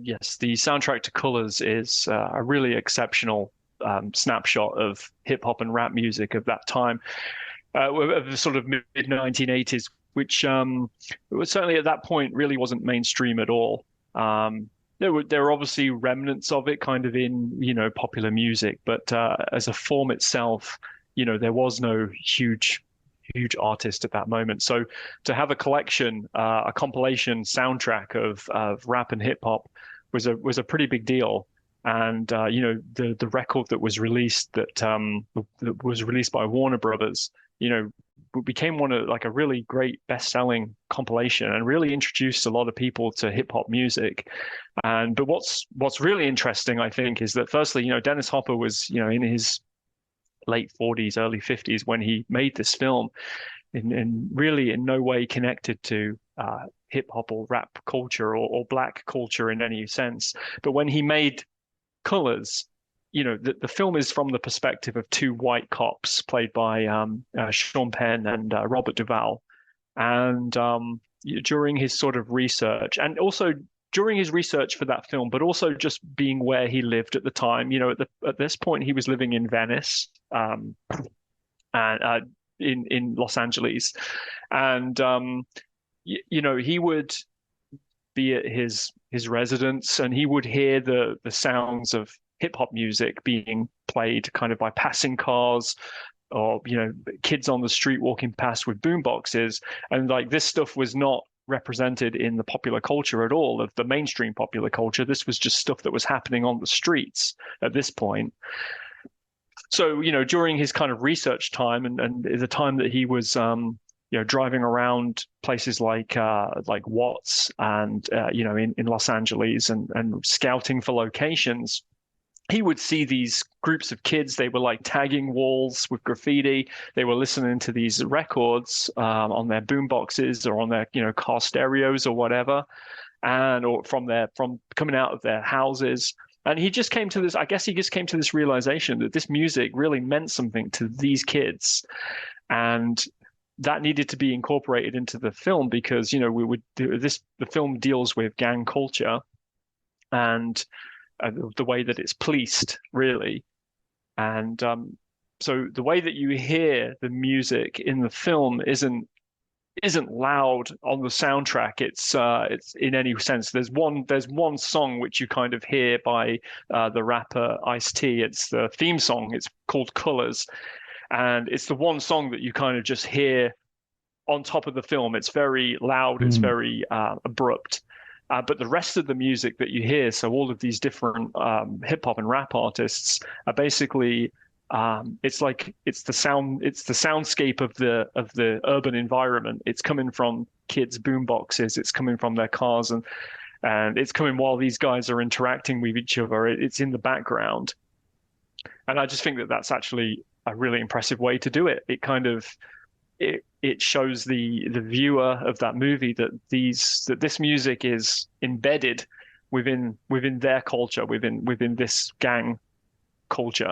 Yes, the soundtrack to Colors is a really exceptional snapshot of hip hop and rap music of that time. Of the sort of mid 1980s, which was certainly at that point really wasn't mainstream at all. There were obviously remnants of it kind of in popular music, but as a form itself, there was no huge artist at that moment. So to have a collection, a compilation soundtrack of rap and hip hop was a pretty big deal. And the record that was released that was released by Warner Brothers, became one of a really great best-selling compilation and really introduced a lot of people to hip hop music. But what's really interesting, I think, is that firstly, Dennis Hopper was in his late 40s, early 50s when he made this film, and really in no way connected to hip hop or rap culture or black culture in any sense. But when he made Colors, the film is from the perspective of 2 white cops played by Sean Penn and Robert Duvall. And during his sort of research, and also during his research for that film, but also just being where he lived at the time, at this point he was living in Venice, and in Los Angeles, and he would be at his residence, and he would hear the sounds of hip hop music being played kind of by passing cars or kids on the street walking past with boom boxes, and this stuff was not represented in the popular culture at all, of the mainstream popular culture. This was just stuff that was happening on the streets at this point. So during his kind of research time and the time that he was driving around places like Watts and in Los Angeles and scouting for locations, he would see these groups of kids. They were tagging walls with graffiti. They were listening to these records on their boom boxes or on their car stereos or whatever, or from coming out of their houses. And he just came to this. I guess he just came to this realization that this music really meant something to these kids, and that needed to be incorporated into the film because we would do this. The film deals with gang culture and the way that it's policed, really. And so the way that you hear the music in the film isn't loud on the soundtrack. It's in any sense. There's one song which you kind of hear by the rapper Ice-T. It's the theme song. It's called Colors, and it's the one song that you kind of just hear on top of the film. It's very loud. It's very abrupt. But the rest of the music that you hear, so all of these different hip hop and rap artists are basically it's the soundscape of the urban environment. It's coming from kids' boom boxes. It's coming from their cars, and it's coming while these guys are interacting with each other. It's in the background, and I just think that that's actually a really impressive way to do it. It kind of it shows the viewer of that movie that this music is embedded within their culture, within this gang culture.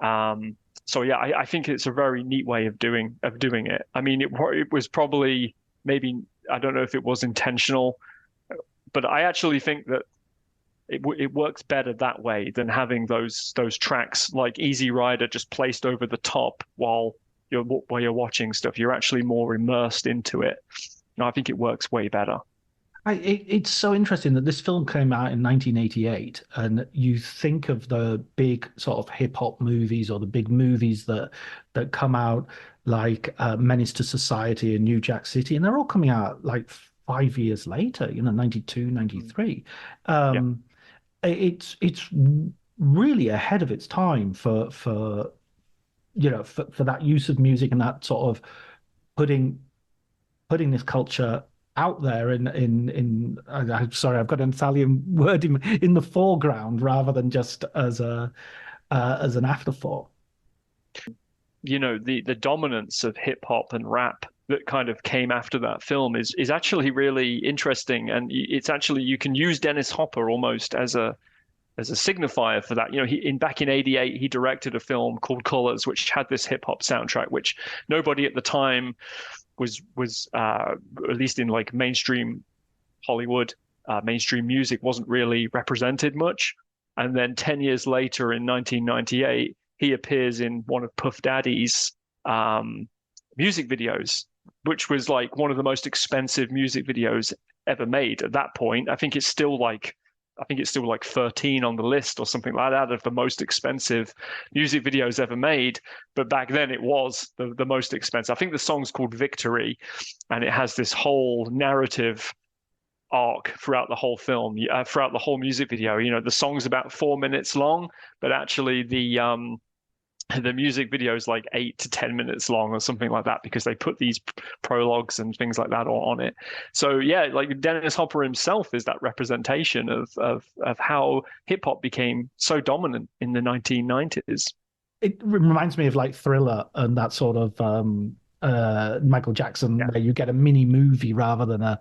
So yeah, I think it's a very neat way of doing it. I mean, it was probably maybe I don't know if it was intentional, but I actually think that it works better that way than having those tracks like Easy Rider just placed over the top while you're watching stuff. You're actually more immersed into it. And I think it works way better. It's so interesting that this film came out in 1988, and you think of the big sort of hip hop movies or the big movies that come out like Menace to Society and New Jack City, and they're all coming out like 5 years later, 92, 93. It's really ahead of its time for that use of music and that sort of putting this culture out there I'm sorry, I've got an Italian word in the foreground rather than just as an afterthought. The dominance of hip hop and rap that kind of came after that film is actually really interesting, and it's actually, you can use Dennis Hopper almost as a signifier for that. Back in '88, he directed a film called Colors, which had this hip hop soundtrack, which nobody at the time was at least in like mainstream Hollywood, mainstream music wasn't really represented much. And then 10 years later, in 1998, he appears in one of Puff Daddy's music videos, which was like one of the most expensive music videos ever made at that point. I think it's still like 13 on the list or something like that of the most expensive music videos ever made. But back then it was the most expensive. I think the song's called Victory, and it has this whole narrative arc throughout the whole film, throughout the whole music video. The song's about 4 minutes long, but actually the music video is like 8 to 10 minutes long or something like that, because they put these prologues and things like that on it. So yeah, like Dennis Hopper himself is that representation of how hip hop became so dominant in the 1990s. It reminds me of like Thriller and that sort of Michael Jackson, where you get a mini movie rather than a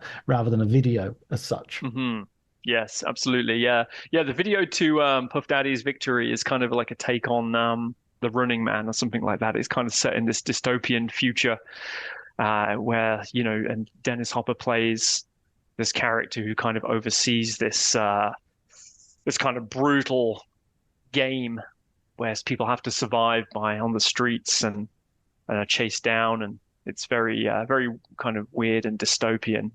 video as such. Mm-hmm. Yes, absolutely. Yeah. The video to Puff Daddy's Victory is kind of like a take on The Running Man or something like that. It's kind of set in this dystopian future where, and Dennis Hopper plays this character who kind of oversees this kind of brutal game where people have to survive on the streets and are chased down, and it's very kind of weird and dystopian.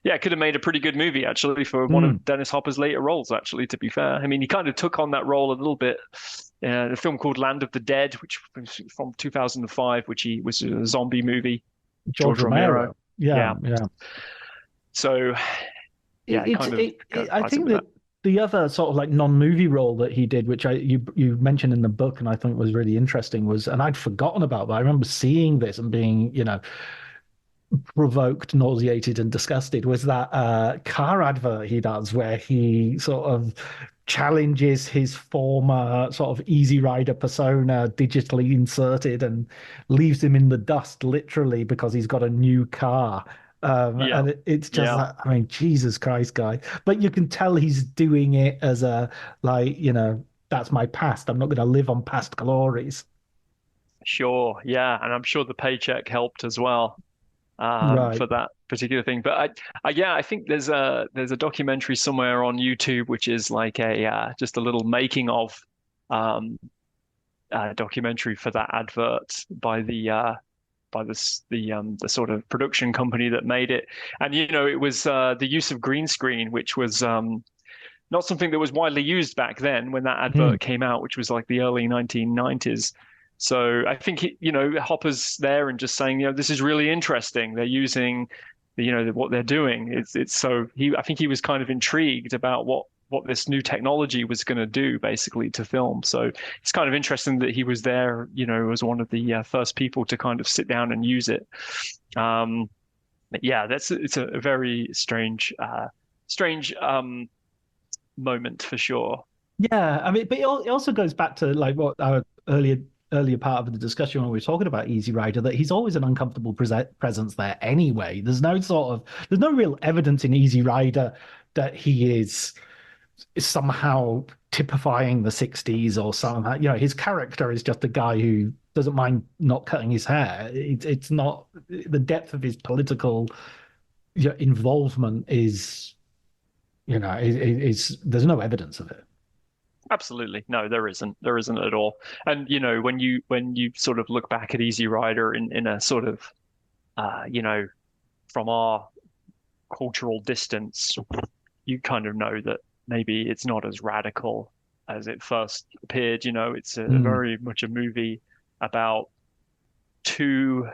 It could have made a pretty good movie actually for one of Dennis Hopper's later roles. Actually, to be fair, I mean, he kind of took on that role a little bit. A film called Land of the Dead, which was from 2005, which was a zombie movie. George Romero. Yeah. So, yeah, I think that the other sort of like non-movie role that he did, which you mentioned in the book, and I thought was really interesting, was, and I'd forgotten about, but I remember seeing this and being, provoked, nauseated, and disgusted, was that car advert he does where he sort of challenges his former sort of Easy Rider persona digitally inserted and leaves him in the dust literally because he's got a new car. And it's just like, I mean, Jesus Christ, guy. But you can tell he's doing it as a, like, that's my past. I'm not going to live on past glories. Sure, yeah. And I'm sure the paycheck helped as well for that particular thing. But I think there's a documentary somewhere on YouTube, which is like just a little making of documentary for that advert by the sort of production company that made it. And it was the use of green screen, which was not something that was widely used back then when that advert came out, which was like the early 1990s. So I think Hopper's there and just saying, this is really interesting. They're using what they're doing. It's so I think he was kind of intrigued about what this new technology was going to do basically to film. So it's kind of interesting that he was there, as one of the first people to kind of sit down and use it. It's a very strange moment for sure. Yeah, I mean, but it also goes back to like what our earlier part of the discussion when we were talking about Easy Rider, that he's always an uncomfortable presence there anyway. There's no real evidence in Easy Rider that he is somehow typifying the 60s or somehow, his character is just a guy who doesn't mind not cutting his hair. It's not the depth of his political involvement is, is there's no evidence of it. Absolutely. No, there isn't. There isn't at all. And when you sort of look back at Easy Rider in a sort of from our cultural distance, you kind of know that maybe it's not as radical as it first appeared. It's very much a movie about two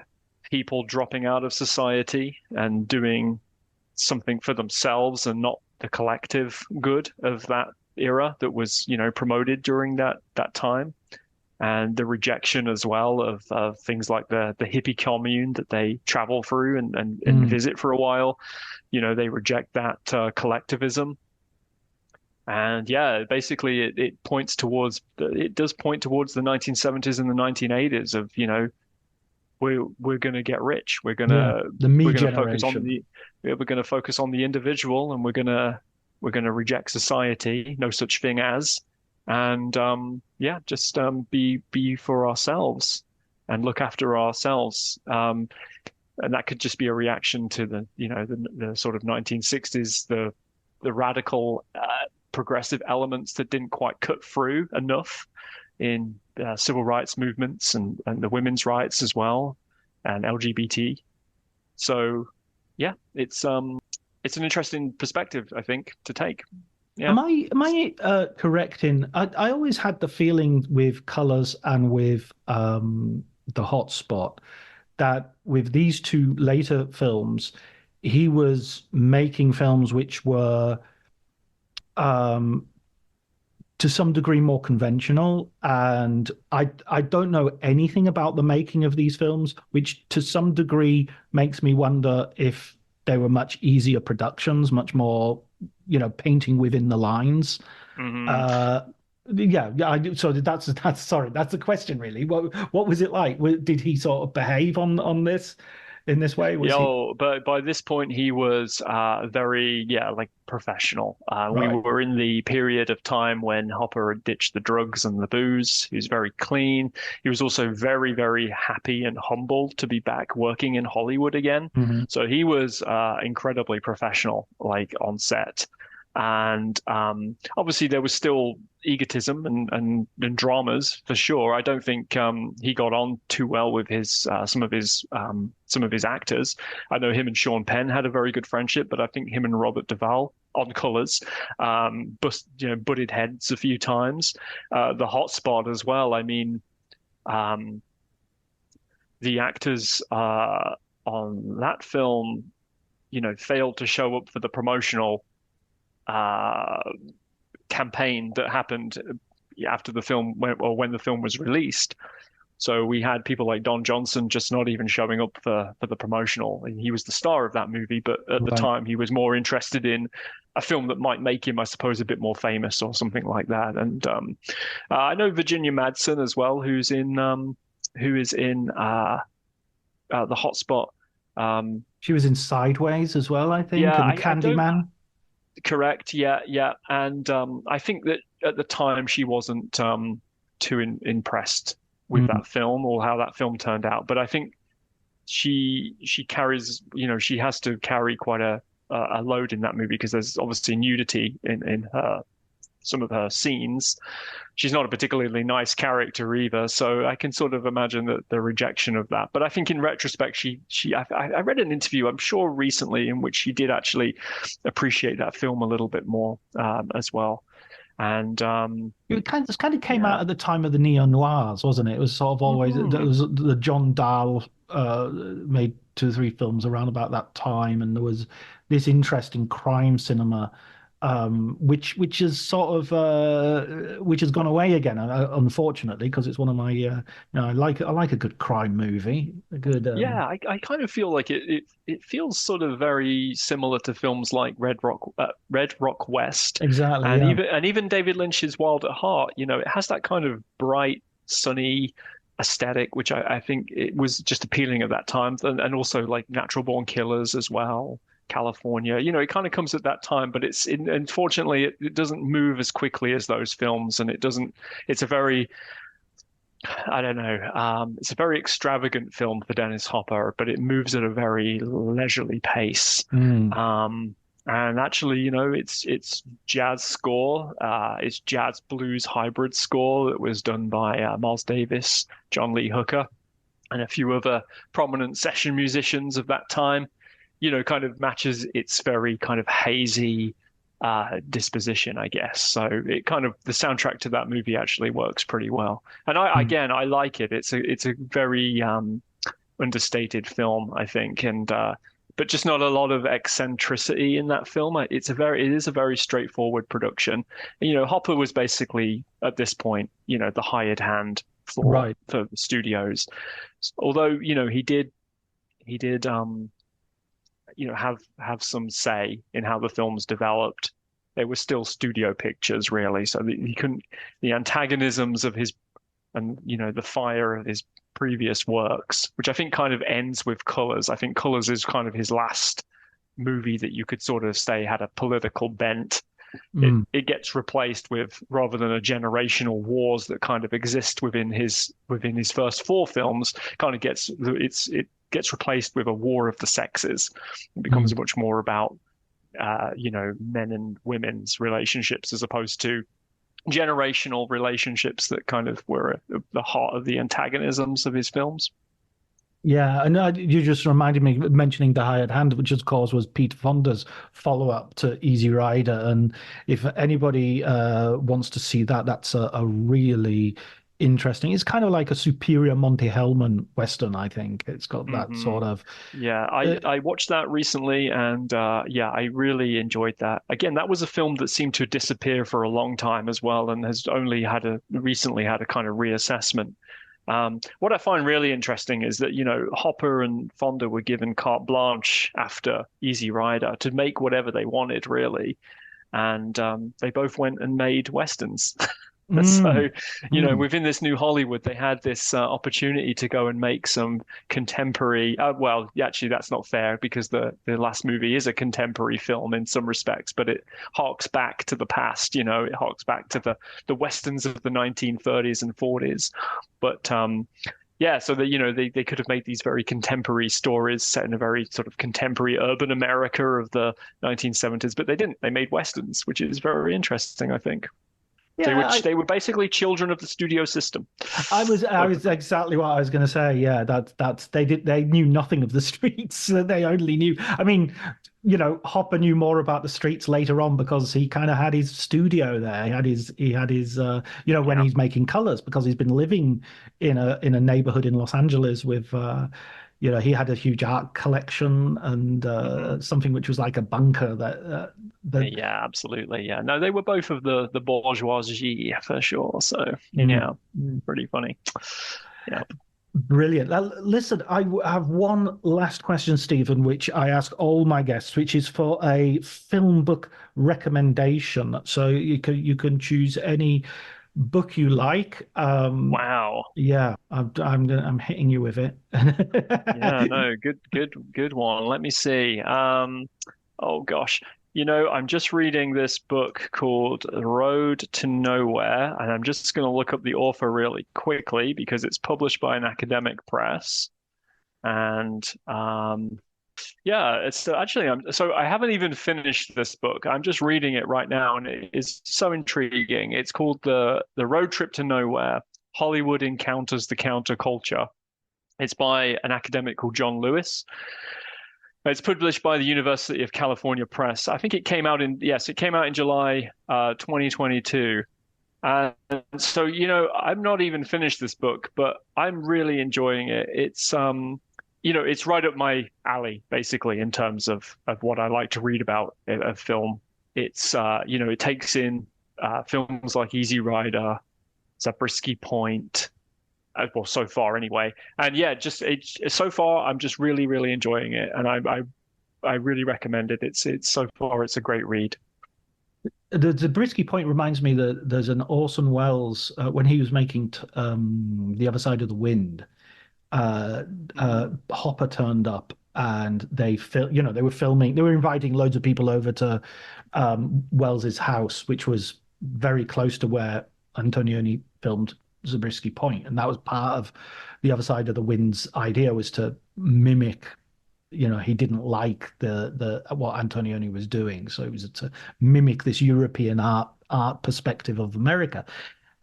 people dropping out of society and doing something for themselves and not the collective good of that era that was, promoted during that time. And the rejection as well of things like the hippie commune that they travel through and visit for a while. They reject that collectivism. And yeah, basically it does point towards the 1970s and the 1980s of, we're going to get rich. We're going to focus on the individual, and we're going to reject society. No such thing as. And just be for ourselves and look after ourselves. And that could just be a reaction to the sort of 1960s, the radical progressive elements that didn't quite cut through enough in civil rights movements and the women's rights as well, and LGBT. So yeah, it's an interesting perspective, I think, to take. Yeah. Am I correct in I always had the feeling with Colors and with The Hotspot that with these two later films, he was making films which were to some degree more conventional, and I don't know anything about the making of these films, which to some degree makes me wonder if they were much easier productions, much more painting within the lines. So that's the question really. What was it like? Did he sort of behave on this in this way? But by this point he was very professional. Right. We were in the period of time when Hopper had ditched the drugs and the booze. He was very clean. He was also very, very happy and humbled to be back working in Hollywood again. Mm-hmm. So he was incredibly professional, on set. And obviously there was still egotism and dramas for sure. I don't think he got on too well with his some of his actors. I know him and Sean Penn had a very good friendship, but I think him and Robert Duvall on Colors butted heads a few times. The Hotspot as well. I mean, the actors on that film, failed to show up for the promotional campaign that happened after the film when the film was released. So we had people like Don Johnson just not even showing up for the promotional. And he was the star of that movie, but at the time he was more interested in a film that might make him, I suppose, a bit more famous or something like that. And I know Virginia Madsen as well, who is in The Hotspot. She was in Sideways as well, I think, and Candyman. Correct. Yeah. And I think that at the time she wasn't too impressed with that film or how that film turned out. But I think she carries, she has to carry quite a load in that movie because there's obviously nudity in some of her scenes. She's not a particularly nice character either, so I can sort of imagine the rejection of that. But I think in retrospect, I read an interview, I'm sure recently, in which she did actually appreciate that film a little bit more as well. And it kind of came out at the time of the neo-noirs, wasn't it? It was sort of always it was the John Dahl made 2 or 3 films around about that time, and there was this interesting crime cinema which is sort of which has gone away again, unfortunately, because it's one of my I like a good crime movie. A good I kind of feel like it feels sort of very similar to films like Red Rock West, exactly, and even David Lynch's Wild at Heart. It has that kind of bright, sunny aesthetic, which I think it was just appealing at that time, and also like Natural Born Killers as well. California, it kind of comes at that time, but unfortunately it doesn't move as quickly as those films, and it's a very I don't know. It's a very extravagant film for Dennis Hopper, but it moves at a very leisurely pace. Mm. And actually, it's jazz score. It's jazz blues hybrid score that was done by Miles Davis, John Lee Hooker, and a few other prominent session musicians of that time. Kind of matches its very kind of hazy disposition, I guess. So it kind of the soundtrack to that movie actually works pretty well. And I like it. It's a very understated film, I think, and but just not a lot of eccentricity in that film. It is a very straightforward production. Hopper was basically at this point, the hired hand for the studios. Although, he did have some say in how the films developed. They were still studio pictures, really. So he couldn't, the antagonisms of his, and the fire of his previous works, which I think kind of ends with Colors. I think Colors is kind of his last movie that you could sort of say had a political bent. It gets replaced with, rather than a generational wars that kind of exist within his first four films, kind of it gets replaced with a war of the sexes. It becomes much more about men and women's relationships as opposed to generational relationships that kind of were at the heart of the antagonisms of his films. Yeah, and you just reminded me mentioning The Hired Hand, which of course was Peter Fonda's follow-up to Easy Rider. And if anybody wants to see that, that's a really interesting. It's kind of like a superior Monty Hellman Western, I think. It's got that sort of... Yeah, I watched that recently, and I really enjoyed that. Again, that was a film that seemed to disappear for a long time as well, and has only recently had a kind of reassessment. What I find really interesting is that, Hopper and Fonda were given carte blanche after Easy Rider to make whatever they wanted, really. And they both went and made Westerns. So, within this new Hollywood, they had this opportunity to go and make some contemporary. Well, actually, that's not fair because the last movie is a contemporary film in some respects, but it harks back to the past. It harks back to the Westerns of the 1930s and 40s. But so that they could have made these very contemporary stories set in a very sort of contemporary urban America of the 1970s, but they didn't. They made Westerns, which is very interesting, I think. Yeah, they were basically children of the studio system. I was exactly what I was going to say. Yeah, they knew nothing of the streets. They only knew. I mean, Hopper knew more about the streets later on because he kind of had his studio there. He had his when he's making Colors, because he's been living in a neighborhood in Los Angeles with he had a huge art collection and something which was like a bunker that yeah, absolutely. Yeah, no, they were both of the bourgeoisie for sure. So pretty funny. Yeah. Brilliant. Listen, I have one last question, Stephen, which I ask all my guests, which is for a film book recommendation. So you can choose any book you like. Wow. Yeah, I'm hitting you with it. Yeah, no, good one. Let me see. Oh gosh. I'm just reading this book called The Road to Nowhere, and I'm just going to look up the author really quickly because it's published by an academic press. And it's actually so I haven't even finished this book. I'm just reading it right now, and it is so intriguing. It's called The Road Trip to Nowhere: Hollywood Encounters the Counterculture. It's by an academic called John Lewis. It's published by the University of California Press. I think it came out in July 2022. And so, I'm not even finished this book, but I'm really enjoying it. It's it's right up my alley, basically, in terms of what I like to read about a film. It's it takes in films like Easy Rider, Zabriskie Point. Well, so far anyway, and so far I'm just really, really enjoying it, and I really recommend it. It's so far it's a great read. The Zabriskie Point reminds me that there's an Orson Welles when he was making The Other Side of the Wind. Hopper turned up and they were filming. They were inviting loads of people over to Welles's house, which was very close to where Antonioni filmed Zabriskie point, and that was part of the other side of the wind's idea, was to mimic. He didn't like the what Antonioni was doing, so it was to mimic this European art perspective of America.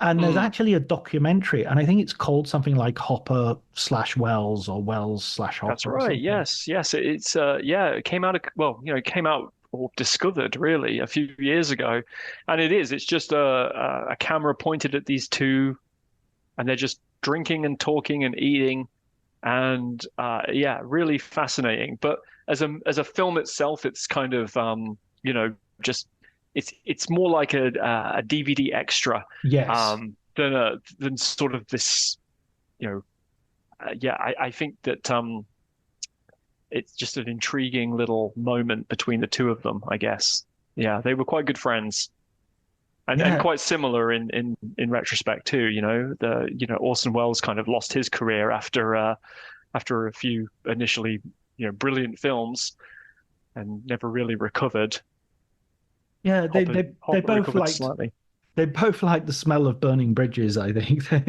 And there's actually a documentary, and I think it's called something like Hopper/Wells or Wells/Hopper. That's right. Yes. It's it came out. It came out or discovered really a few years ago, and it's just a camera pointed at these two, and they're just drinking and talking and eating. And really fascinating. But as a film itself, it's kind of just it's more like a DVD extra, yes, than sort of this, I think that it's just an intriguing little moment between the two of them, I guess. Yeah, they were quite good friends. And quite similar in retrospect too, Orson Welles kind of lost his career after a few initially, brilliant films, and never really recovered. Yeah, they both liked slightly. They both liked the smell of burning bridges, I think. They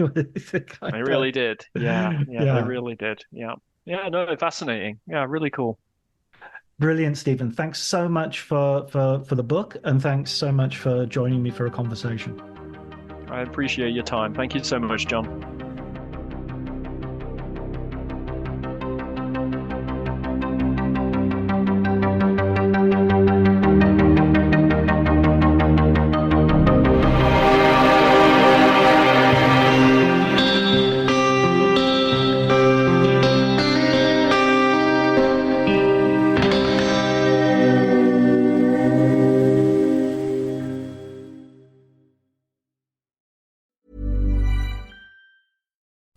really did. Yeah, they really did. Yeah. No, fascinating. Yeah, really cool. Brilliant, Stephen. Thanks so much for the book, and thanks so much for joining me for a conversation. I appreciate your time. Thank you so much, John.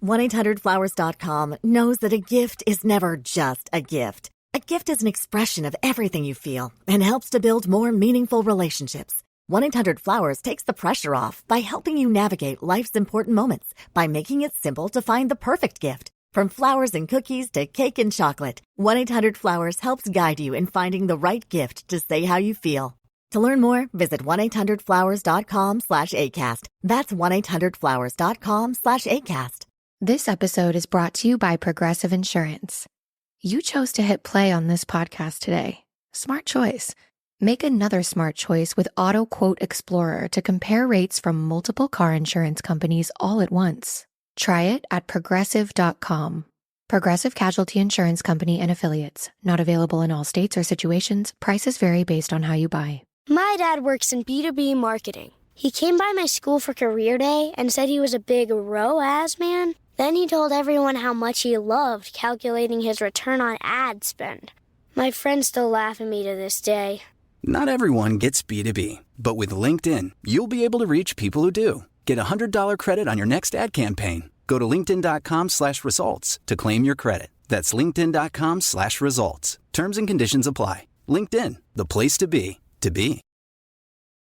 $1-800-Flowers.com knows that a gift is never just a gift. A gift is an expression of everything you feel and helps to build more meaningful relationships. 1-800-Flowers takes the pressure off by helping you navigate life's important moments by making it simple to find the perfect gift. From flowers and cookies to cake and chocolate, 1-800-Flowers helps guide you in finding the right gift to say how you feel. To learn more, visit 1-800-Flowers.com/ACAST. That's 1-800-Flowers.com/ACAST. This episode is brought to you by Progressive Insurance. You chose to hit play on this podcast today. Smart choice. Make another smart choice with Auto Quote Explorer to compare rates from multiple car insurance companies all at once. Try it at Progressive.com. Progressive Casualty Insurance Company and Affiliates. Not available in all states or situations. Prices vary based on how you buy. My dad works in B2B marketing. He came by my school for career day and said he was a big ROAS man. Then he told everyone how much he loved calculating his return on ad spend. My friends still laugh at me to this day. Not everyone gets B2B, but with LinkedIn, you'll be able to reach people who do. Get a $100 credit on your next ad campaign. Go to linkedin.com/results to claim your credit. That's linkedin.com/results. Terms and conditions apply. LinkedIn, the place to be, to be.